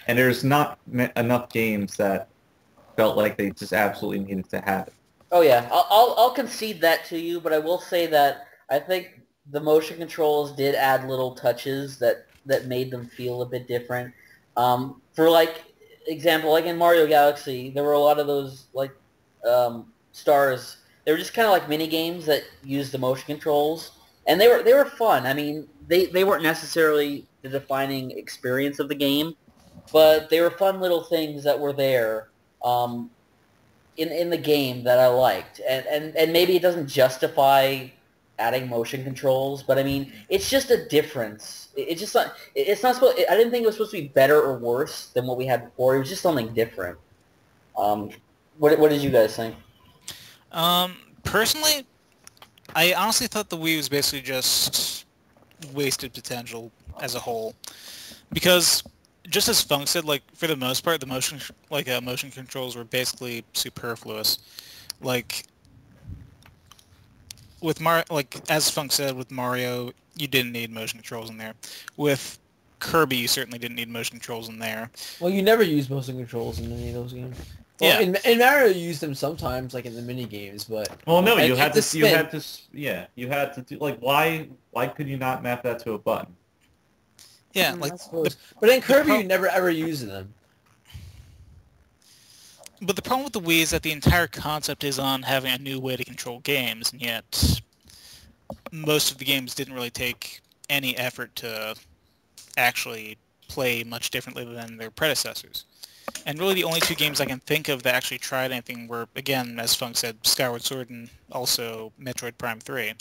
[SPEAKER 4] And there's not enough games that felt like they just absolutely needed to have it.
[SPEAKER 1] Oh yeah, I'll concede that to you, but I will say that I think the motion controls did add little touches that made them feel a bit different. For like example, like in Mario Galaxy, there were a lot of those like stars. They were just kind of like mini games that used the motion controls, and they were fun. I mean, they weren't necessarily the defining experience of the game, but they were fun little things that were there in the game that I liked. And maybe it doesn't justify adding motion controls, but I mean, it's just a difference. It's just not. It's not supposed. I didn't think it was supposed to be better or worse than what we had before. It was just something different. What did you guys think?
[SPEAKER 5] Personally, I honestly thought the Wii was basically just wasted potential as a whole, because just as Funk said, like for the most part, the motion controls were basically superfluous. Like with as Funk said, with Mario, you didn't need motion controls in there. With Kirby, you certainly didn't need motion controls in there.
[SPEAKER 2] Well, you never use motion controls in any of those games.
[SPEAKER 5] Yeah.
[SPEAKER 2] Well, in Mario, you use them sometimes, like in the mini games, but
[SPEAKER 4] well, no, you had to do like why could you not map that to a button?
[SPEAKER 5] Yeah,
[SPEAKER 2] but in Kirby, you never ever use them.
[SPEAKER 5] But the problem with the Wii is that the entire concept is on having a new way to control games, and yet most of the games didn't really take any effort to actually play much differently than their predecessors. And really the only two games I can think of that actually tried anything were, again, as Funk said, Skyward Sword and also Metroid Prime 3.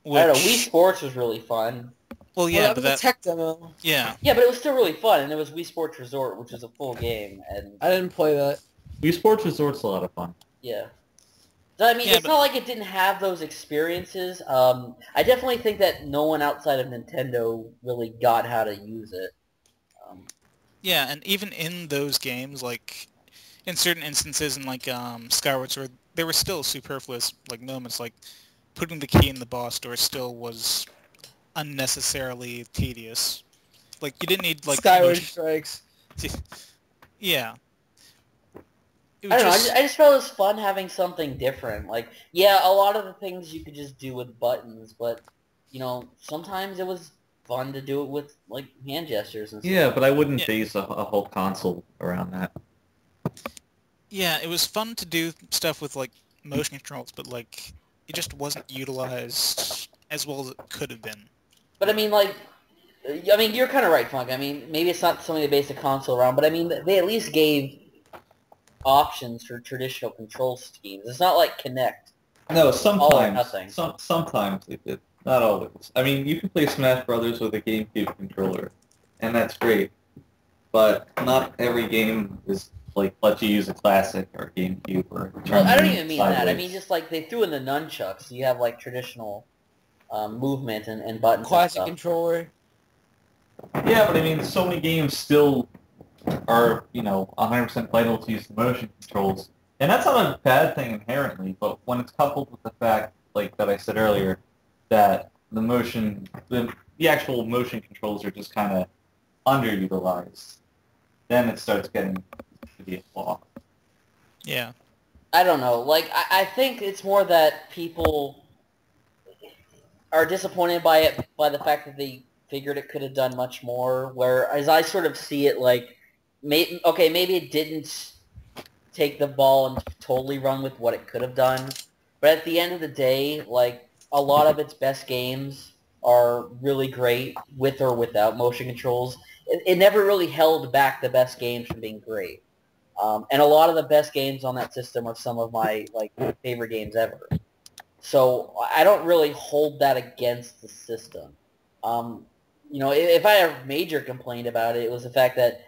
[SPEAKER 5] Which...
[SPEAKER 1] I don't know, Wii Sports was really fun.
[SPEAKER 5] Well, yeah, but
[SPEAKER 2] that was a tech demo.
[SPEAKER 5] Yeah.
[SPEAKER 1] Yeah, but it was still really fun, and it was Wii Sports Resort, which was a full game, and...
[SPEAKER 2] I didn't play that.
[SPEAKER 4] Wii Sports Resort's a lot of fun.
[SPEAKER 1] Yeah. So, I mean, it's not like it didn't have those experiences. I definitely think that no one outside of Nintendo really got how to use it.
[SPEAKER 5] Yeah, and even in those games, like, in certain instances in, like, Skyward Sword, there were still superfluous, like, moments, like, putting the key in the boss door still was unnecessarily tedious. Like, you didn't need, like...
[SPEAKER 2] Skyward Strikes.
[SPEAKER 5] Yeah.
[SPEAKER 1] I don't know, I just felt it was fun having something different. Like, yeah, a lot of the things you could just do with buttons, but, sometimes it was fun to do it with, like, hand gestures and stuff.
[SPEAKER 4] Yeah, but I wouldn't base a whole console around that.
[SPEAKER 5] Yeah, it was fun to do stuff with, like, motion controls, but, like, it just wasn't utilized as well as it could have been.
[SPEAKER 1] But, I mean, you're kind of right, Funk. I mean, maybe it's not something to base a console around, but, I mean, they at least gave options for traditional control schemes. It's not like Kinect.
[SPEAKER 4] No, sometimes.
[SPEAKER 1] All or nothing.
[SPEAKER 4] Sometimes it did. Not always. I mean, you can play Smash Brothers with a GameCube controller, and that's great. But not every game is like let you use a classic or GameCube or.
[SPEAKER 1] Well, I don't even mean that. I mean just like they threw in the nunchucks. So you have like traditional movement and buttons.
[SPEAKER 2] Classic controller.
[SPEAKER 4] Yeah, but I mean, so many games still are 100% vital to use the motion controls, and that's not a bad thing inherently. But when it's coupled with the fact, like that I said earlier, that the actual motion controls are just kind of underutilized, then it starts getting to be a flaw.
[SPEAKER 5] Yeah.
[SPEAKER 1] I don't know. Like, I think it's more that people are disappointed by the fact that they figured it could have done much more. Whereas I sort of see it like, maybe it didn't take the ball and totally run with what it could have done. But at the end of the day, like, a lot of its best games are really great with or without motion controls. It never really held back the best games from being great. And a lot of the best games on that system are some of my like favorite games ever. So I don't really hold that against the system. If I had a major complaint about it, it was the fact that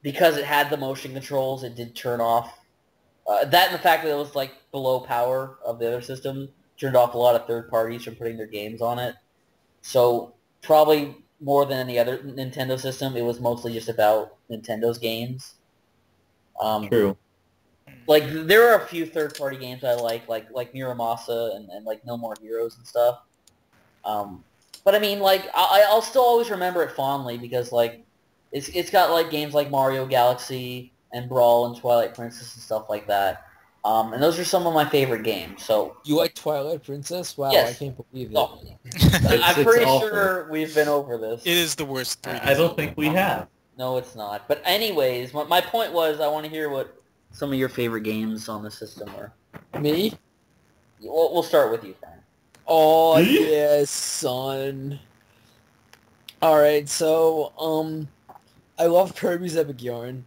[SPEAKER 1] because it had the motion controls, it did turn off. That and the fact that it was like below power of the other system turned off a lot of third parties from putting their games on it. So probably more than any other Nintendo system, it was mostly just about Nintendo's games.
[SPEAKER 4] True.
[SPEAKER 1] Like, there are a few third-party games I like Muramasa and like No More Heroes and stuff. But I mean, like, I'll still always remember it fondly because, like, it's got, like, games like Mario Galaxy and Brawl and Twilight Princess and stuff like that. And those are some of my favorite games, so...
[SPEAKER 2] You like Twilight Princess? Wow,
[SPEAKER 1] Yes.
[SPEAKER 2] I can't believe it.
[SPEAKER 1] Oh.
[SPEAKER 4] It's
[SPEAKER 1] I'm pretty
[SPEAKER 4] awful.
[SPEAKER 1] sure we've been over this.
[SPEAKER 5] It is the worst 3D.
[SPEAKER 4] I don't think we have.
[SPEAKER 1] No, it's not. But anyways, my point was I want to hear what some of your favorite games on the system were.
[SPEAKER 2] Me?
[SPEAKER 1] We'll start with you, Frank.
[SPEAKER 2] Oh, yes, son. Alright, so, I love Kirby's Epic Yarn,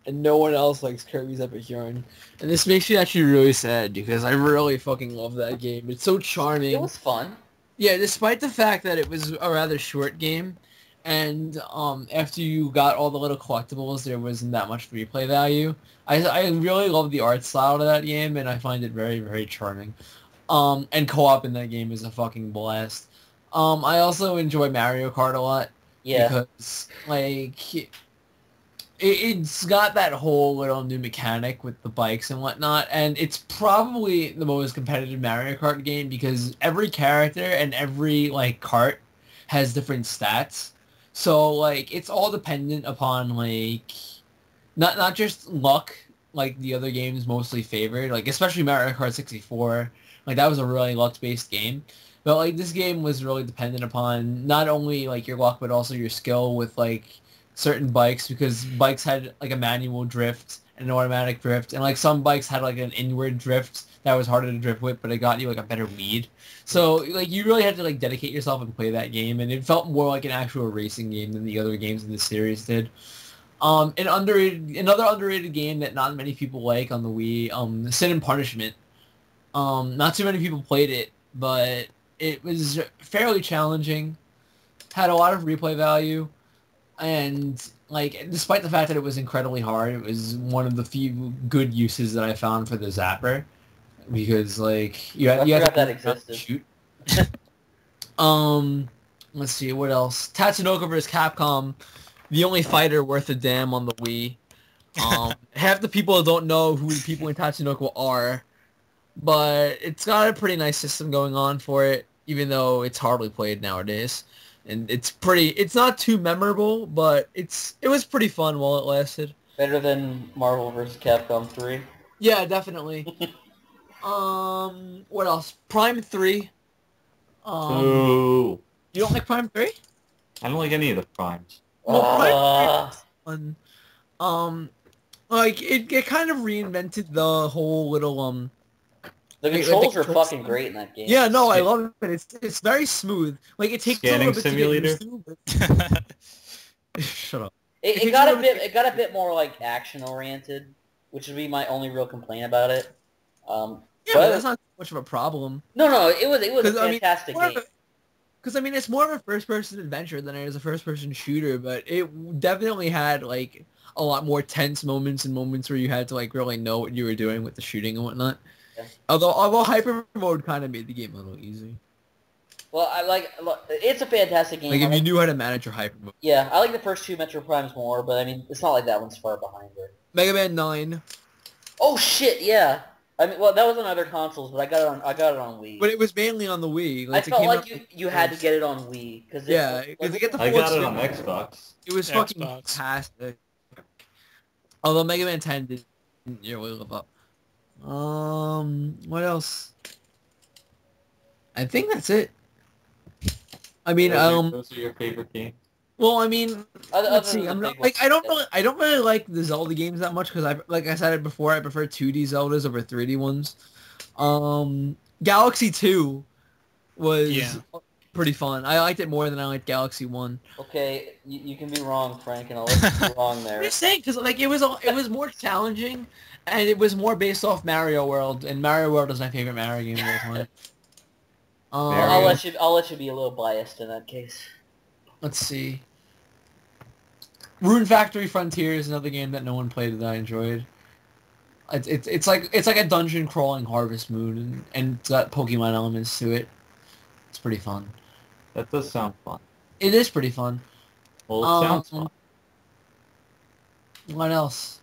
[SPEAKER 2] and no one else likes Kirby's Epic Yarn. And this makes me actually really sad, because I really fucking love that game. It's so charming.
[SPEAKER 1] It was fun.
[SPEAKER 2] Yeah, despite the fact that it was a rather short game, and after you got all the little collectibles, there wasn't that much replay value. I really love the art style of that game, and I find it very, very charming. And co-op in that game is a fucking blast. I also enjoy Mario Kart a lot.
[SPEAKER 1] Yeah.
[SPEAKER 2] Because, like, it's got that whole little new mechanic with the bikes and whatnot, and it's probably the most competitive Mario Kart game because every character and every, like, kart has different stats. So, like, it's all dependent upon, like, not just luck, like the other games mostly favored, like, especially Mario Kart 64. Like, that was a really luck-based game. But, like, this game was really dependent upon not only, like, your luck, but also your skill with, like, certain bikes, because bikes had, like, a manual drift and an automatic drift, and, like, some bikes had, like, an inward drift that was harder to drift with, but it got you, like, a better lead. So, like, you really had to, like, dedicate yourself and play that game, and it felt more like an actual racing game than the other games in the series did. Another underrated game that not many people like on the Wii, Sin and Punishment. Not too many people played it, but it was fairly challenging, had a lot of replay value, and, like, despite the fact that it was incredibly hard, it was one of the few good uses that I found for the zapper, because, like, you had to
[SPEAKER 1] that existed.
[SPEAKER 2] shoot. Let's see, what else? Tatsunoko vs. Capcom, the only fighter worth a damn on the Wii. Half the people don't know who the people in Tatsunoko are, but it's got a pretty nice system going on for it, even though it's hardly played nowadays. And it's not too memorable, but it was pretty fun while it lasted.
[SPEAKER 1] Better than Marvel vs. Capcom 3?
[SPEAKER 2] Yeah, definitely. What else? Prime 3.
[SPEAKER 4] Ooh.
[SPEAKER 2] You don't like Prime 3?
[SPEAKER 4] I don't like any of the primes.
[SPEAKER 2] Well, Prime 3 is fun. Like, it kind of reinvented the whole little,
[SPEAKER 1] The controls are fucking great in that game.
[SPEAKER 2] Yeah, no, I love it. It's very smooth. Like, it takes
[SPEAKER 4] Scanning
[SPEAKER 2] a little bit
[SPEAKER 4] simulator?
[SPEAKER 2] to get used to, but... Shut up.
[SPEAKER 1] It got a bit more, like, action oriented, which would be my only real complaint about it.
[SPEAKER 2] Yeah, but that's not much of a problem.
[SPEAKER 1] No, it was a fantastic game.
[SPEAKER 2] Because, I mean, it's more of a first-person adventure than it is a first-person shooter, but it definitely had, like, a lot more tense moments and moments where you had to, like, really know what you were doing with the shooting and whatnot. Yeah. Although hyper mode kind of made the game a little easy.
[SPEAKER 1] Well, it's a fantastic game.
[SPEAKER 2] Like, if you knew how to manage your hyper mode.
[SPEAKER 1] Yeah, I like the first two Metro Primes more, but, I mean, it's not like that one's far behind it.
[SPEAKER 2] Mega Man 9.
[SPEAKER 1] Oh, shit, yeah. I mean, well, that was on other consoles, but I got it on Wii.
[SPEAKER 2] But it was mainly on the Wii. Like,
[SPEAKER 1] I felt like you had to get it on Wii.
[SPEAKER 2] Yeah, because to get the
[SPEAKER 4] I got it on Xbox.
[SPEAKER 2] It was fucking fantastic. Although Mega Man 10 didn't really live up. What else? I think that's it. I mean,
[SPEAKER 4] those are your favorite games?
[SPEAKER 2] well, I mean, let's see.
[SPEAKER 1] than
[SPEAKER 2] I'm
[SPEAKER 1] the
[SPEAKER 2] not
[SPEAKER 1] big
[SPEAKER 2] like
[SPEAKER 1] ones.
[SPEAKER 2] I don't really like the Zelda games that much because like I said it before, I prefer 2D Zeldas over 3D ones. Galaxy 2 was
[SPEAKER 5] Yeah.
[SPEAKER 2] pretty fun. I liked it more than I liked Galaxy 1.
[SPEAKER 1] Okay, you can be wrong, Frank, and I'll let you be wrong
[SPEAKER 2] I'm
[SPEAKER 1] there.
[SPEAKER 2] just saying because like it was more challenging and it was more based off Mario World, and Mario World is my favorite Mario game of all time.
[SPEAKER 4] Mario.
[SPEAKER 1] I'll let you be a little biased in that case.
[SPEAKER 2] Let's see. Rune Factory Frontier is another game that no one played that I enjoyed. It's like a dungeon crawling Harvest Moon, and it's got Pokemon elements to it. It's pretty fun.
[SPEAKER 4] That does sound fun.
[SPEAKER 2] It is pretty fun.
[SPEAKER 4] Well, it sounds fun.
[SPEAKER 2] What else?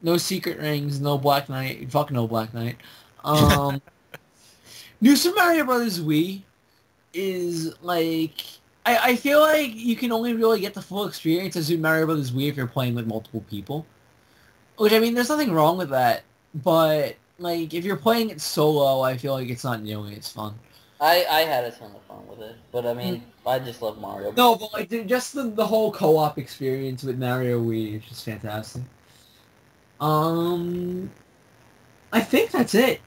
[SPEAKER 2] No Secret Rings, no Black Knight. Fuck no Black Knight. New Super Mario Bros. Wii is like... I feel like you can only really get the full experience of Super Mario Bros. Wii if you're playing with multiple people. Which, I mean, there's nothing wrong with that. But, like, if you're playing it solo, I feel like it's not nearly as fun.
[SPEAKER 1] I had a ton of fun with it, but I mean, I just love Mario.
[SPEAKER 2] No, but like just the whole co-op experience with Mario Wii is just fantastic. I think that's it.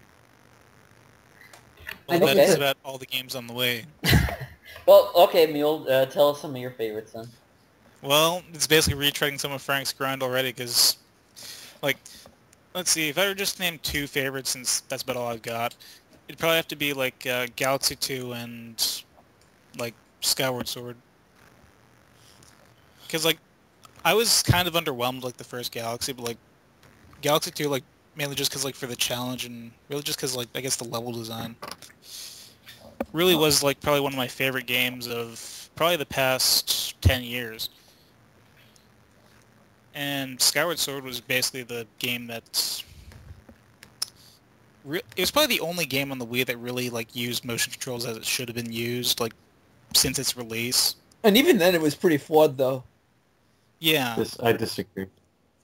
[SPEAKER 5] Well,
[SPEAKER 2] I think
[SPEAKER 5] that's
[SPEAKER 2] it's
[SPEAKER 5] about all the games on the way.
[SPEAKER 1] Well, okay, Mule, tell us some of your favorites then.
[SPEAKER 5] Well, it's basically retreading some of Frank's grind already, because, like, let's see, if I were just to name 2 favorites, since that's about all I've got, it'd probably have to be, like, Galaxy 2 and, like, Skyward Sword. Because, like, I was kind of underwhelmed, like, the first Galaxy, but, like, Galaxy 2, like, mainly just because, like, for the challenge, and really just because, like, I guess the level design really was, like, probably one of my favorite games of probably the past 10 years. And Skyward Sword was basically the game that's... It was probably the only game on the Wii that really, like, used motion controls as it should have been used, like, since its release.
[SPEAKER 2] And even then, it was pretty flawed, though.
[SPEAKER 5] Yeah.
[SPEAKER 4] I disagree.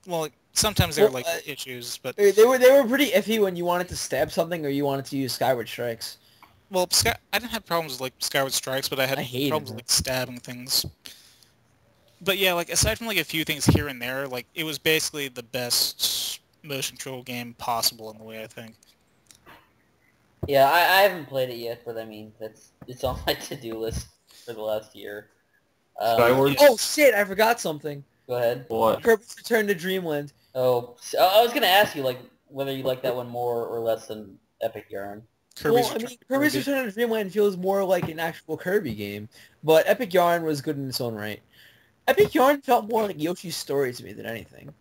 [SPEAKER 5] Well, like, sometimes there were,
[SPEAKER 2] Well,
[SPEAKER 5] like, issues, but...
[SPEAKER 2] They were pretty iffy when you wanted to stab something or you wanted to use Skyward Strikes.
[SPEAKER 5] Well, I didn't have problems with, like, Skyward Strikes, but I had
[SPEAKER 2] hated
[SPEAKER 5] problems
[SPEAKER 2] it.
[SPEAKER 5] with, like, stabbing things. But yeah, like, aside from, like, a few things here and there, like, it was basically the best motion control game possible in the way, I think.
[SPEAKER 1] Yeah, I haven't played it yet, but I mean, it's on my to-do list for the last year.
[SPEAKER 4] Skyward?
[SPEAKER 2] Oh, shit, I forgot something.
[SPEAKER 1] Go ahead.
[SPEAKER 4] What?
[SPEAKER 2] Kirby's Return to Dreamland.
[SPEAKER 1] Oh, so I was gonna ask you, like, whether you like that one more or less than Epic Yarn.
[SPEAKER 5] Kirby's
[SPEAKER 2] Well, I
[SPEAKER 5] Return
[SPEAKER 2] mean,
[SPEAKER 5] to
[SPEAKER 2] Kirby's
[SPEAKER 5] Kirby.
[SPEAKER 2] Return to Dreamland feels more like an actual Kirby game, but Epic Yarn was good in its own right. Epic Yarn felt more like Yoshi's Story to me than anything.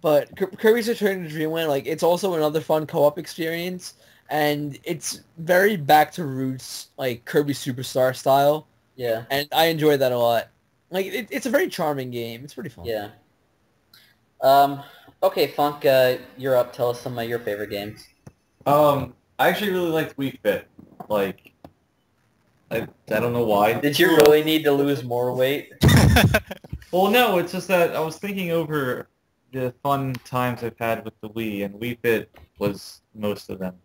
[SPEAKER 2] But Kirby's Return to Dreamland, like, it's also another fun co-op experience, and it's very back to roots, like Kirby Superstar style,
[SPEAKER 1] Yeah,
[SPEAKER 2] and I enjoy that a lot. Like, it's a very charming game. It's pretty fun.
[SPEAKER 1] yeah. Okay, Funk, you're up. Tell us some of your favorite games.
[SPEAKER 4] I actually really liked Wii Fit. Like, I don't know why.
[SPEAKER 1] Did you really need to lose more weight?
[SPEAKER 4] Well, no, it's just that I was thinking over the fun times I've had with the Wii, and Wii Fit was most of them.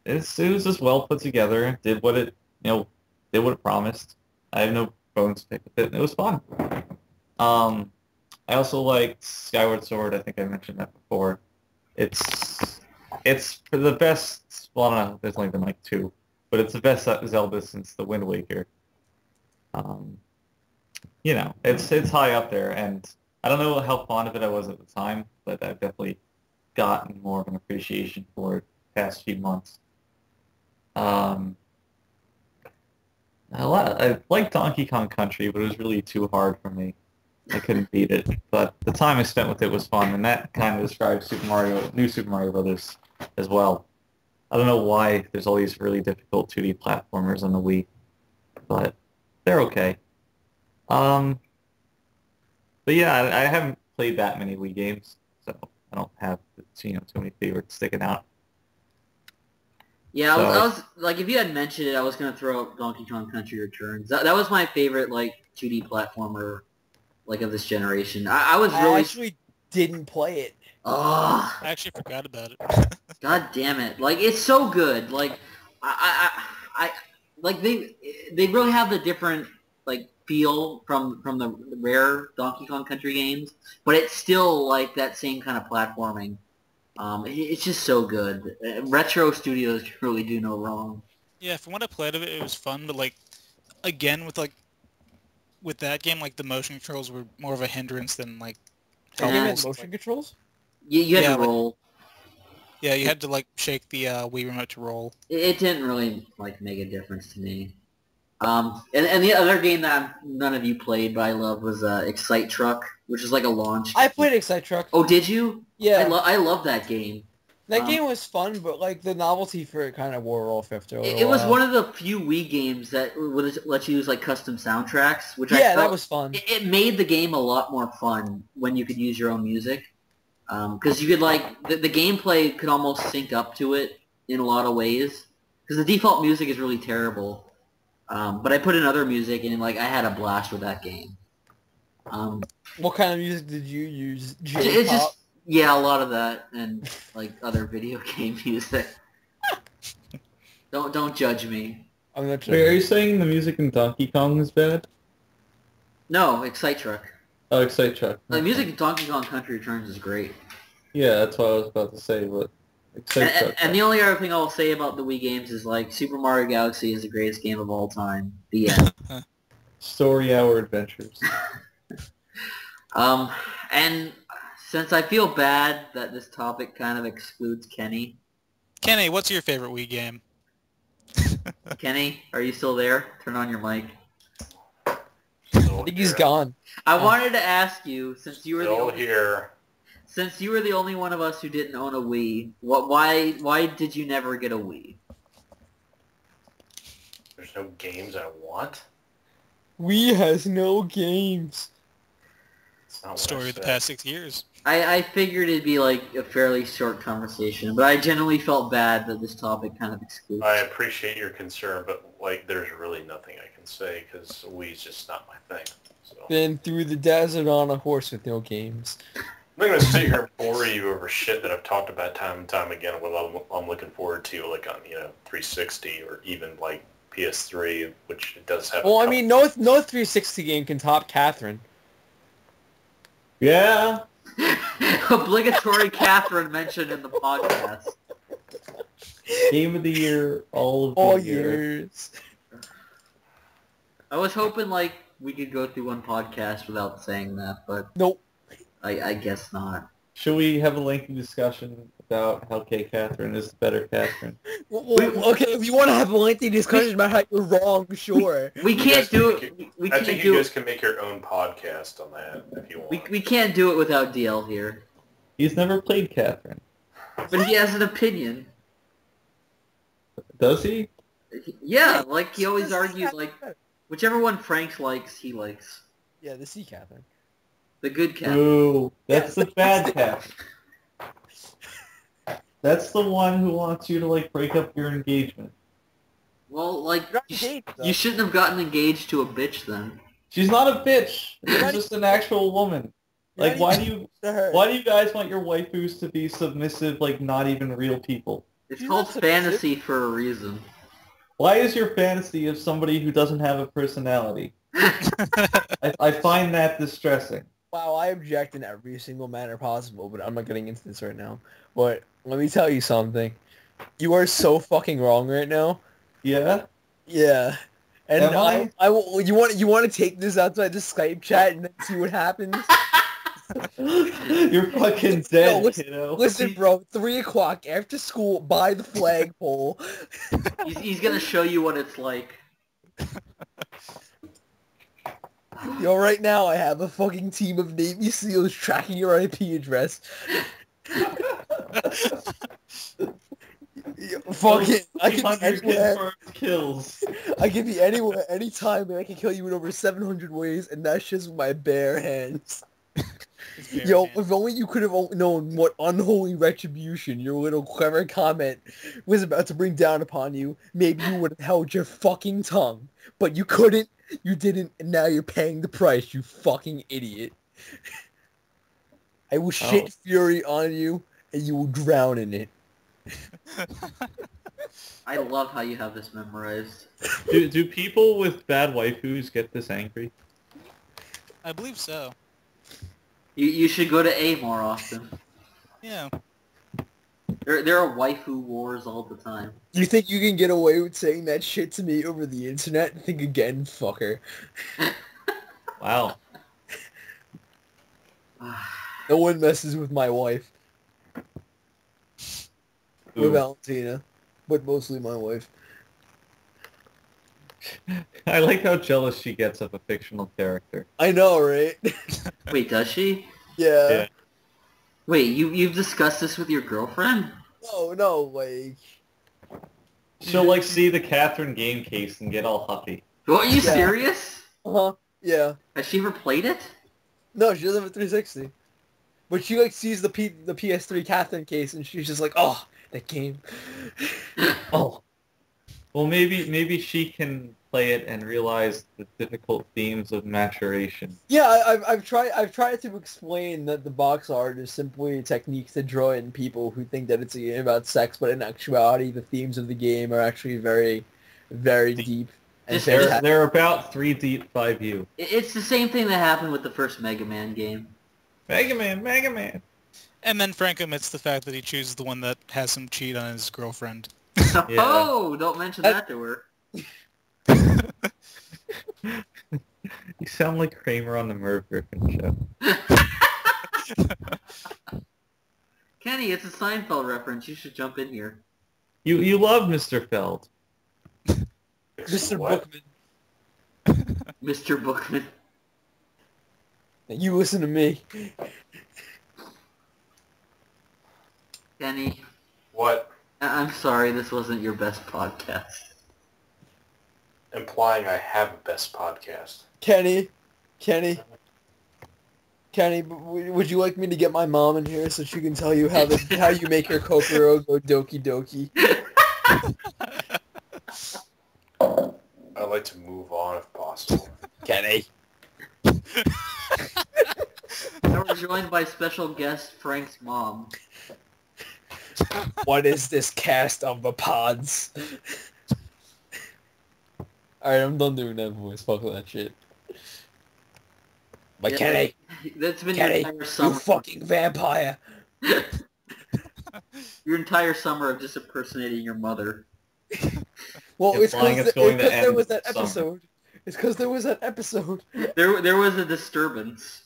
[SPEAKER 4] It was just well put together. Did what it promised. I have no bones to pick with it, and it was fun. I also liked Skyward Sword. I think I mentioned that before. It's for the best. Well, I don't know. There's only been like 2, but it's the best Zelda since the Wind Waker. It's high up there, and I don't know how fond of it I was at the time, but I've definitely gotten more of an appreciation for it the past few months. I liked Donkey Kong Country, but it was really too hard for me. I couldn't beat it, but the time I spent with it was fun, and that kind of describes New Super Mario Brothers as well. I don't know why there's all these really difficult 2D platformers on the Wii, but they're okay. But yeah, I haven't played that many Wii games, so I don't have too many favorites sticking out.
[SPEAKER 1] Yeah,
[SPEAKER 4] So-
[SPEAKER 1] I was like, if you hadn't mentioned it, I was gonna throw up Donkey Kong Country Returns. That was my favorite, like, 2D platformer, like, of this generation. I was
[SPEAKER 2] I
[SPEAKER 1] really...
[SPEAKER 2] actually didn't play it.
[SPEAKER 1] Oh,
[SPEAKER 5] I actually forgot about it.
[SPEAKER 1] God damn it! Like, it's so good. Like, I like they really have the different like feel from the rare Donkey Kong Country games, but it's still like that same kind of platforming. It's just so good. Retro studios really do no wrong.
[SPEAKER 5] Yeah, from what I played of it, it was fun, but like again with that game, like the motion controls were more of a hindrance than like.
[SPEAKER 2] You
[SPEAKER 1] Yeah.
[SPEAKER 2] had motion controls?
[SPEAKER 1] You had
[SPEAKER 5] Yeah,
[SPEAKER 1] to
[SPEAKER 5] like-
[SPEAKER 1] roll.
[SPEAKER 5] Yeah, you had to like shake the Wii remote to roll.
[SPEAKER 1] It didn't really like make a difference to me. And the other game that none of you played but I loved was Excite Truck, which is like a launch.
[SPEAKER 2] I played Excite Truck.
[SPEAKER 1] Oh, did you?
[SPEAKER 2] Yeah.
[SPEAKER 1] I love that game.
[SPEAKER 2] That game was fun, but like the novelty for it kind of wore off after a little
[SPEAKER 1] It was
[SPEAKER 2] while.
[SPEAKER 1] one of the few Wii games that would let you use like custom soundtracks, which I
[SPEAKER 2] Yeah,
[SPEAKER 1] felt,
[SPEAKER 2] that was fun.
[SPEAKER 1] It made the game a lot more fun when you could use your own music, because you could like the gameplay could almost sync up to it in a lot of ways. Because the default music is really terrible, but I put in other music and like I had a blast with that game.
[SPEAKER 2] What kind of music did you use?
[SPEAKER 1] It's
[SPEAKER 2] J-pop?
[SPEAKER 1] just yeah, a lot of that and like other video game music. Don't judge me.
[SPEAKER 2] I'm not
[SPEAKER 4] Wait, are
[SPEAKER 2] sure.
[SPEAKER 4] you saying the music in Donkey Kong is bad?
[SPEAKER 1] No, Excite Truck.
[SPEAKER 4] Oh, Excite Truck.
[SPEAKER 1] The music in Donkey Kong Country Returns is great.
[SPEAKER 4] Yeah, that's what I was about to say, but Excite Truck.
[SPEAKER 1] And the only other thing I'll say about the Wii games is like Super Mario Galaxy is the greatest game of all time. The end.
[SPEAKER 4] Story Hour Adventures.
[SPEAKER 1] And since I feel bad that this topic kind of excludes Kenny.
[SPEAKER 5] Kenny, what's your favorite Wii game?
[SPEAKER 1] Kenny, are you still there? Turn on your mic.
[SPEAKER 2] I think he's gone.
[SPEAKER 1] I wanted to ask you, since you were
[SPEAKER 3] Still here.
[SPEAKER 1] since you were the only one of us who didn't own a Wii, why did you never get a Wii?
[SPEAKER 3] There's no games I want.
[SPEAKER 2] Wii has no games.
[SPEAKER 3] It's not what I
[SPEAKER 5] Story of the
[SPEAKER 3] said.
[SPEAKER 5] past 6 years.
[SPEAKER 1] I figured it'd be like a fairly short conversation, but I genuinely felt bad that this topic kind of excludes.
[SPEAKER 3] I appreciate your concern, but like, there's really nothing I can say because Wii's just not my thing. So
[SPEAKER 2] Then through the desert on a horse with no games.
[SPEAKER 3] I'm not gonna sit here and bore you over shit that I've talked about time and time again. What I'm looking forward to, like on 360 or even like PS3, which it does have.
[SPEAKER 2] Well, I mean, no 360 game can top Catherine.
[SPEAKER 4] Yeah.
[SPEAKER 1] Obligatory Catherine mentioned in the podcast.
[SPEAKER 4] Game of the year, all of the
[SPEAKER 2] All
[SPEAKER 4] year.
[SPEAKER 2] years.
[SPEAKER 1] I was hoping like we could go through one podcast without saying that, but
[SPEAKER 2] Nope.
[SPEAKER 1] I guess not.
[SPEAKER 4] Should we have a lengthy discussion about how Catherine is the better Catherine?
[SPEAKER 2] Okay, if you want to have a lengthy discussion about how you're wrong, sure.
[SPEAKER 1] We
[SPEAKER 3] You
[SPEAKER 1] can't
[SPEAKER 3] guys
[SPEAKER 1] do
[SPEAKER 3] can
[SPEAKER 1] it. We
[SPEAKER 3] I
[SPEAKER 1] can't
[SPEAKER 3] think you
[SPEAKER 1] do
[SPEAKER 3] guys
[SPEAKER 1] it.
[SPEAKER 3] can make your own podcast on that if you want.
[SPEAKER 1] We can't do it without DL here.
[SPEAKER 4] He's never played Catherine.
[SPEAKER 1] But he has an opinion.
[SPEAKER 4] Does he?
[SPEAKER 1] Yeah, like he always argued like whichever one Frank likes, he likes.
[SPEAKER 2] Yeah, the sea Catherine.
[SPEAKER 1] The good Catherine.
[SPEAKER 4] Ooh, that's
[SPEAKER 2] Yeah,
[SPEAKER 4] the bad Catherine. That's the one who wants you to like break up your engagement.
[SPEAKER 1] Well, like
[SPEAKER 2] You're not engaged, though.
[SPEAKER 1] you shouldn't have gotten engaged to a bitch then.
[SPEAKER 4] She's not a bitch. She's just an actual woman. Like,
[SPEAKER 2] You're
[SPEAKER 4] why
[SPEAKER 2] not
[SPEAKER 4] do you
[SPEAKER 2] to her.
[SPEAKER 4] why do you guys want your waifus to be submissive, like not even real people?
[SPEAKER 1] It's
[SPEAKER 2] You're
[SPEAKER 1] called
[SPEAKER 2] not submissive.
[SPEAKER 1] fantasy for a reason.
[SPEAKER 4] Why is your fantasy of somebody who doesn't have a personality? I find that distressing.
[SPEAKER 2] Wow, I object in every single manner possible, but I'm not getting into this right now. But let me tell you something. You are so fucking wrong right now.
[SPEAKER 4] Yeah?
[SPEAKER 2] Yeah. And
[SPEAKER 4] Am I?
[SPEAKER 2] you want to take this outside the Skype chat and then see what happens?
[SPEAKER 4] You're fucking dead,
[SPEAKER 2] listen-
[SPEAKER 4] kiddo.
[SPEAKER 2] Listen, bro, 3 o'clock after school by the flagpole.
[SPEAKER 1] He's gonna show you what it's like.
[SPEAKER 2] Yo, right now I have a fucking team of Navy SEALs tracking your IP address. Fuck it. I can be
[SPEAKER 4] 300
[SPEAKER 2] anywhere.
[SPEAKER 4] confirmed kills.
[SPEAKER 2] I can be anywhere, anytime, and I can kill you in over 700 ways, and that's just with my bare hands. Yo, if only you could have known what unholy retribution your little clever comment was about to bring down upon you, maybe you would have held your fucking tongue. But you couldn't, you didn't, and now you're paying the price, you fucking idiot. I will shit fury on you, and you will drown in it.
[SPEAKER 1] I love how you have this memorized.
[SPEAKER 4] Do people with bad waifus get this angry?
[SPEAKER 5] I believe so.
[SPEAKER 1] You should go to A more often.
[SPEAKER 5] Yeah.
[SPEAKER 1] There are waifu wars all the time.
[SPEAKER 2] You think you can get away with saying that shit to me over the internet? Think again, fucker.
[SPEAKER 4] Wow.
[SPEAKER 2] No one messes with my wife. Or Valentina. But mostly my wife.
[SPEAKER 4] I like how jealous she gets of a fictional character.
[SPEAKER 2] I know, right?
[SPEAKER 1] Wait, does she?
[SPEAKER 2] Yeah.
[SPEAKER 1] Wait, you've discussed this with your girlfriend?
[SPEAKER 2] No, like...
[SPEAKER 4] She'll like see the Catherine game case and get all huffy.
[SPEAKER 1] Well, are you serious?
[SPEAKER 2] Uh-huh. Yeah.
[SPEAKER 1] Has she ever played it?
[SPEAKER 2] No, she doesn't have a 360. But she like sees the PS3 Catherine case and she's just like, oh, that game.
[SPEAKER 4] Oh. Well, maybe she can play it and realize the difficult themes of maturation.
[SPEAKER 2] Yeah, I've tried to explain that the box art is simply a technique to draw in people who think that it's a game about sex, but in actuality, the themes of the game are actually very, very deep. And
[SPEAKER 4] They're about 3 deep, 5 you.
[SPEAKER 1] It's the same thing that happened with the first Mega Man game.
[SPEAKER 4] Mega Man.
[SPEAKER 5] And then Frank admits the fact that he chooses the one that has him cheat on his girlfriend.
[SPEAKER 4] Yeah.
[SPEAKER 1] Oh, don't mention that to her.
[SPEAKER 4] You sound like Kramer on the Merv Griffin show.
[SPEAKER 1] Kenny, it's a Seinfeld reference. You should jump in here.
[SPEAKER 4] You love Mr. Feld.
[SPEAKER 2] Mr.
[SPEAKER 3] What?
[SPEAKER 2] Bookman,
[SPEAKER 1] Mr. Bookman.
[SPEAKER 2] you listen to me.
[SPEAKER 1] Kenny,
[SPEAKER 3] What?
[SPEAKER 1] I'm sorry this wasn't your best podcast.
[SPEAKER 3] Implying I have a best podcast.
[SPEAKER 2] Kenny, would you like me to get my mom in here so she can tell you how you make your Kokoro go Doki Doki?
[SPEAKER 3] I'd like to move on if possible.
[SPEAKER 2] Kenny.
[SPEAKER 1] And we're joined by special guest Frank's mom.
[SPEAKER 2] What is this cast of the pods? Alright, I'm done doing that voice. Fuck that shit. But
[SPEAKER 1] Yeah,
[SPEAKER 2] Kenny,
[SPEAKER 1] That's been
[SPEAKER 2] Kenny,
[SPEAKER 1] your entire summer.
[SPEAKER 2] you fucking vampire.
[SPEAKER 1] Your entire summer of just impersonating your mother.
[SPEAKER 2] Well, it's
[SPEAKER 4] Implying
[SPEAKER 2] because
[SPEAKER 4] it's going to
[SPEAKER 2] there
[SPEAKER 4] end
[SPEAKER 2] was that
[SPEAKER 4] summer.
[SPEAKER 2] episode. It's because there was that episode.
[SPEAKER 1] There was a disturbance.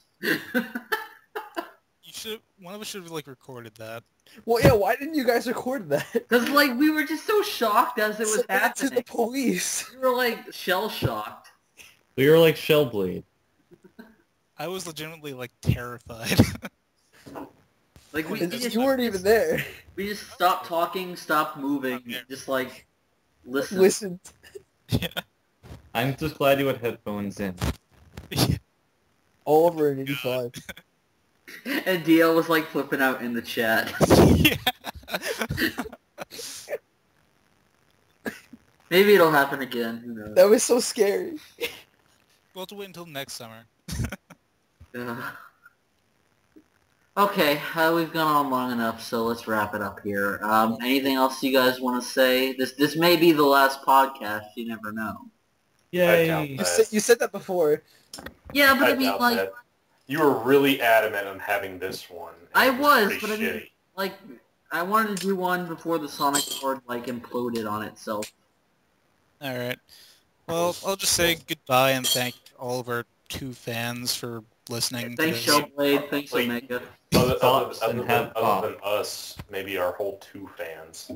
[SPEAKER 5] One of us should have like recorded that.
[SPEAKER 2] Well, yeah, why didn't you guys record that?
[SPEAKER 1] Because, like, we were just so shocked as it was
[SPEAKER 2] Send it to the
[SPEAKER 1] happening.
[SPEAKER 2] police.
[SPEAKER 1] We were, like, shell-shocked.
[SPEAKER 4] We were like Shellblade.
[SPEAKER 5] I was legitimately like terrified.
[SPEAKER 1] Like, we
[SPEAKER 2] And
[SPEAKER 1] just,
[SPEAKER 2] you weren't even there.
[SPEAKER 1] we just stopped talking, stopped moving, just, like, listen.
[SPEAKER 2] Listen.
[SPEAKER 5] Yeah.
[SPEAKER 4] I'm just glad you had headphones in.
[SPEAKER 2] All over in 85.
[SPEAKER 1] And DL was, like, flipping out in the chat.
[SPEAKER 5] Yeah.
[SPEAKER 1] Maybe it'll happen again. Who knows?
[SPEAKER 2] That was so scary.
[SPEAKER 5] We'll have to wait until next summer.
[SPEAKER 1] Okay, we've gone on long enough, so let's wrap it up here. Anything else you guys want to say? This may be the last podcast. You never know.
[SPEAKER 3] I doubt
[SPEAKER 4] Yay!
[SPEAKER 3] that.
[SPEAKER 2] You said that before.
[SPEAKER 1] Yeah, but I mean,
[SPEAKER 3] doubt
[SPEAKER 1] like,
[SPEAKER 3] that. You were really adamant on having this one. and
[SPEAKER 1] I
[SPEAKER 3] it
[SPEAKER 1] was,
[SPEAKER 3] pretty
[SPEAKER 1] but I mean,
[SPEAKER 3] shitty.
[SPEAKER 1] like, I wanted to do one before the Sonic Board, like, imploded on itself.
[SPEAKER 5] All right. Well, I'll just say goodbye and thank all of our 2 fans for listening.
[SPEAKER 1] Thanks,
[SPEAKER 5] to this.
[SPEAKER 1] Shellblade. Thanks,
[SPEAKER 3] Wait.
[SPEAKER 1] Omega.
[SPEAKER 4] Thoughts and have
[SPEAKER 3] Other than us, maybe our whole 2 fans.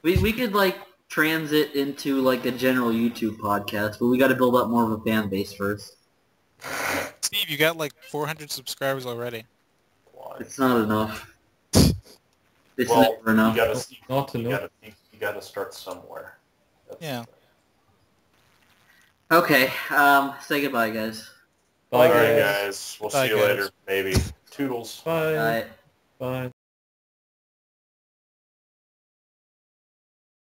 [SPEAKER 1] We could, like, transit into, like, a general YouTube podcast, but we got to build up more of a fan base first.
[SPEAKER 5] Steve, you got like 400 subscribers already.
[SPEAKER 3] Why?
[SPEAKER 1] It's not enough. It's
[SPEAKER 3] Well,
[SPEAKER 1] never enough.
[SPEAKER 4] Not to
[SPEAKER 3] You
[SPEAKER 4] know.
[SPEAKER 3] gotta start somewhere. That's
[SPEAKER 5] Yeah.
[SPEAKER 1] Okay, say goodbye, guys.
[SPEAKER 4] Bye,
[SPEAKER 3] All right,
[SPEAKER 4] guys.
[SPEAKER 3] guys. We'll
[SPEAKER 5] Bye,
[SPEAKER 3] see you
[SPEAKER 5] guys.
[SPEAKER 3] later, maybe. Toodles.
[SPEAKER 4] Bye.
[SPEAKER 1] Bye.
[SPEAKER 4] Bye.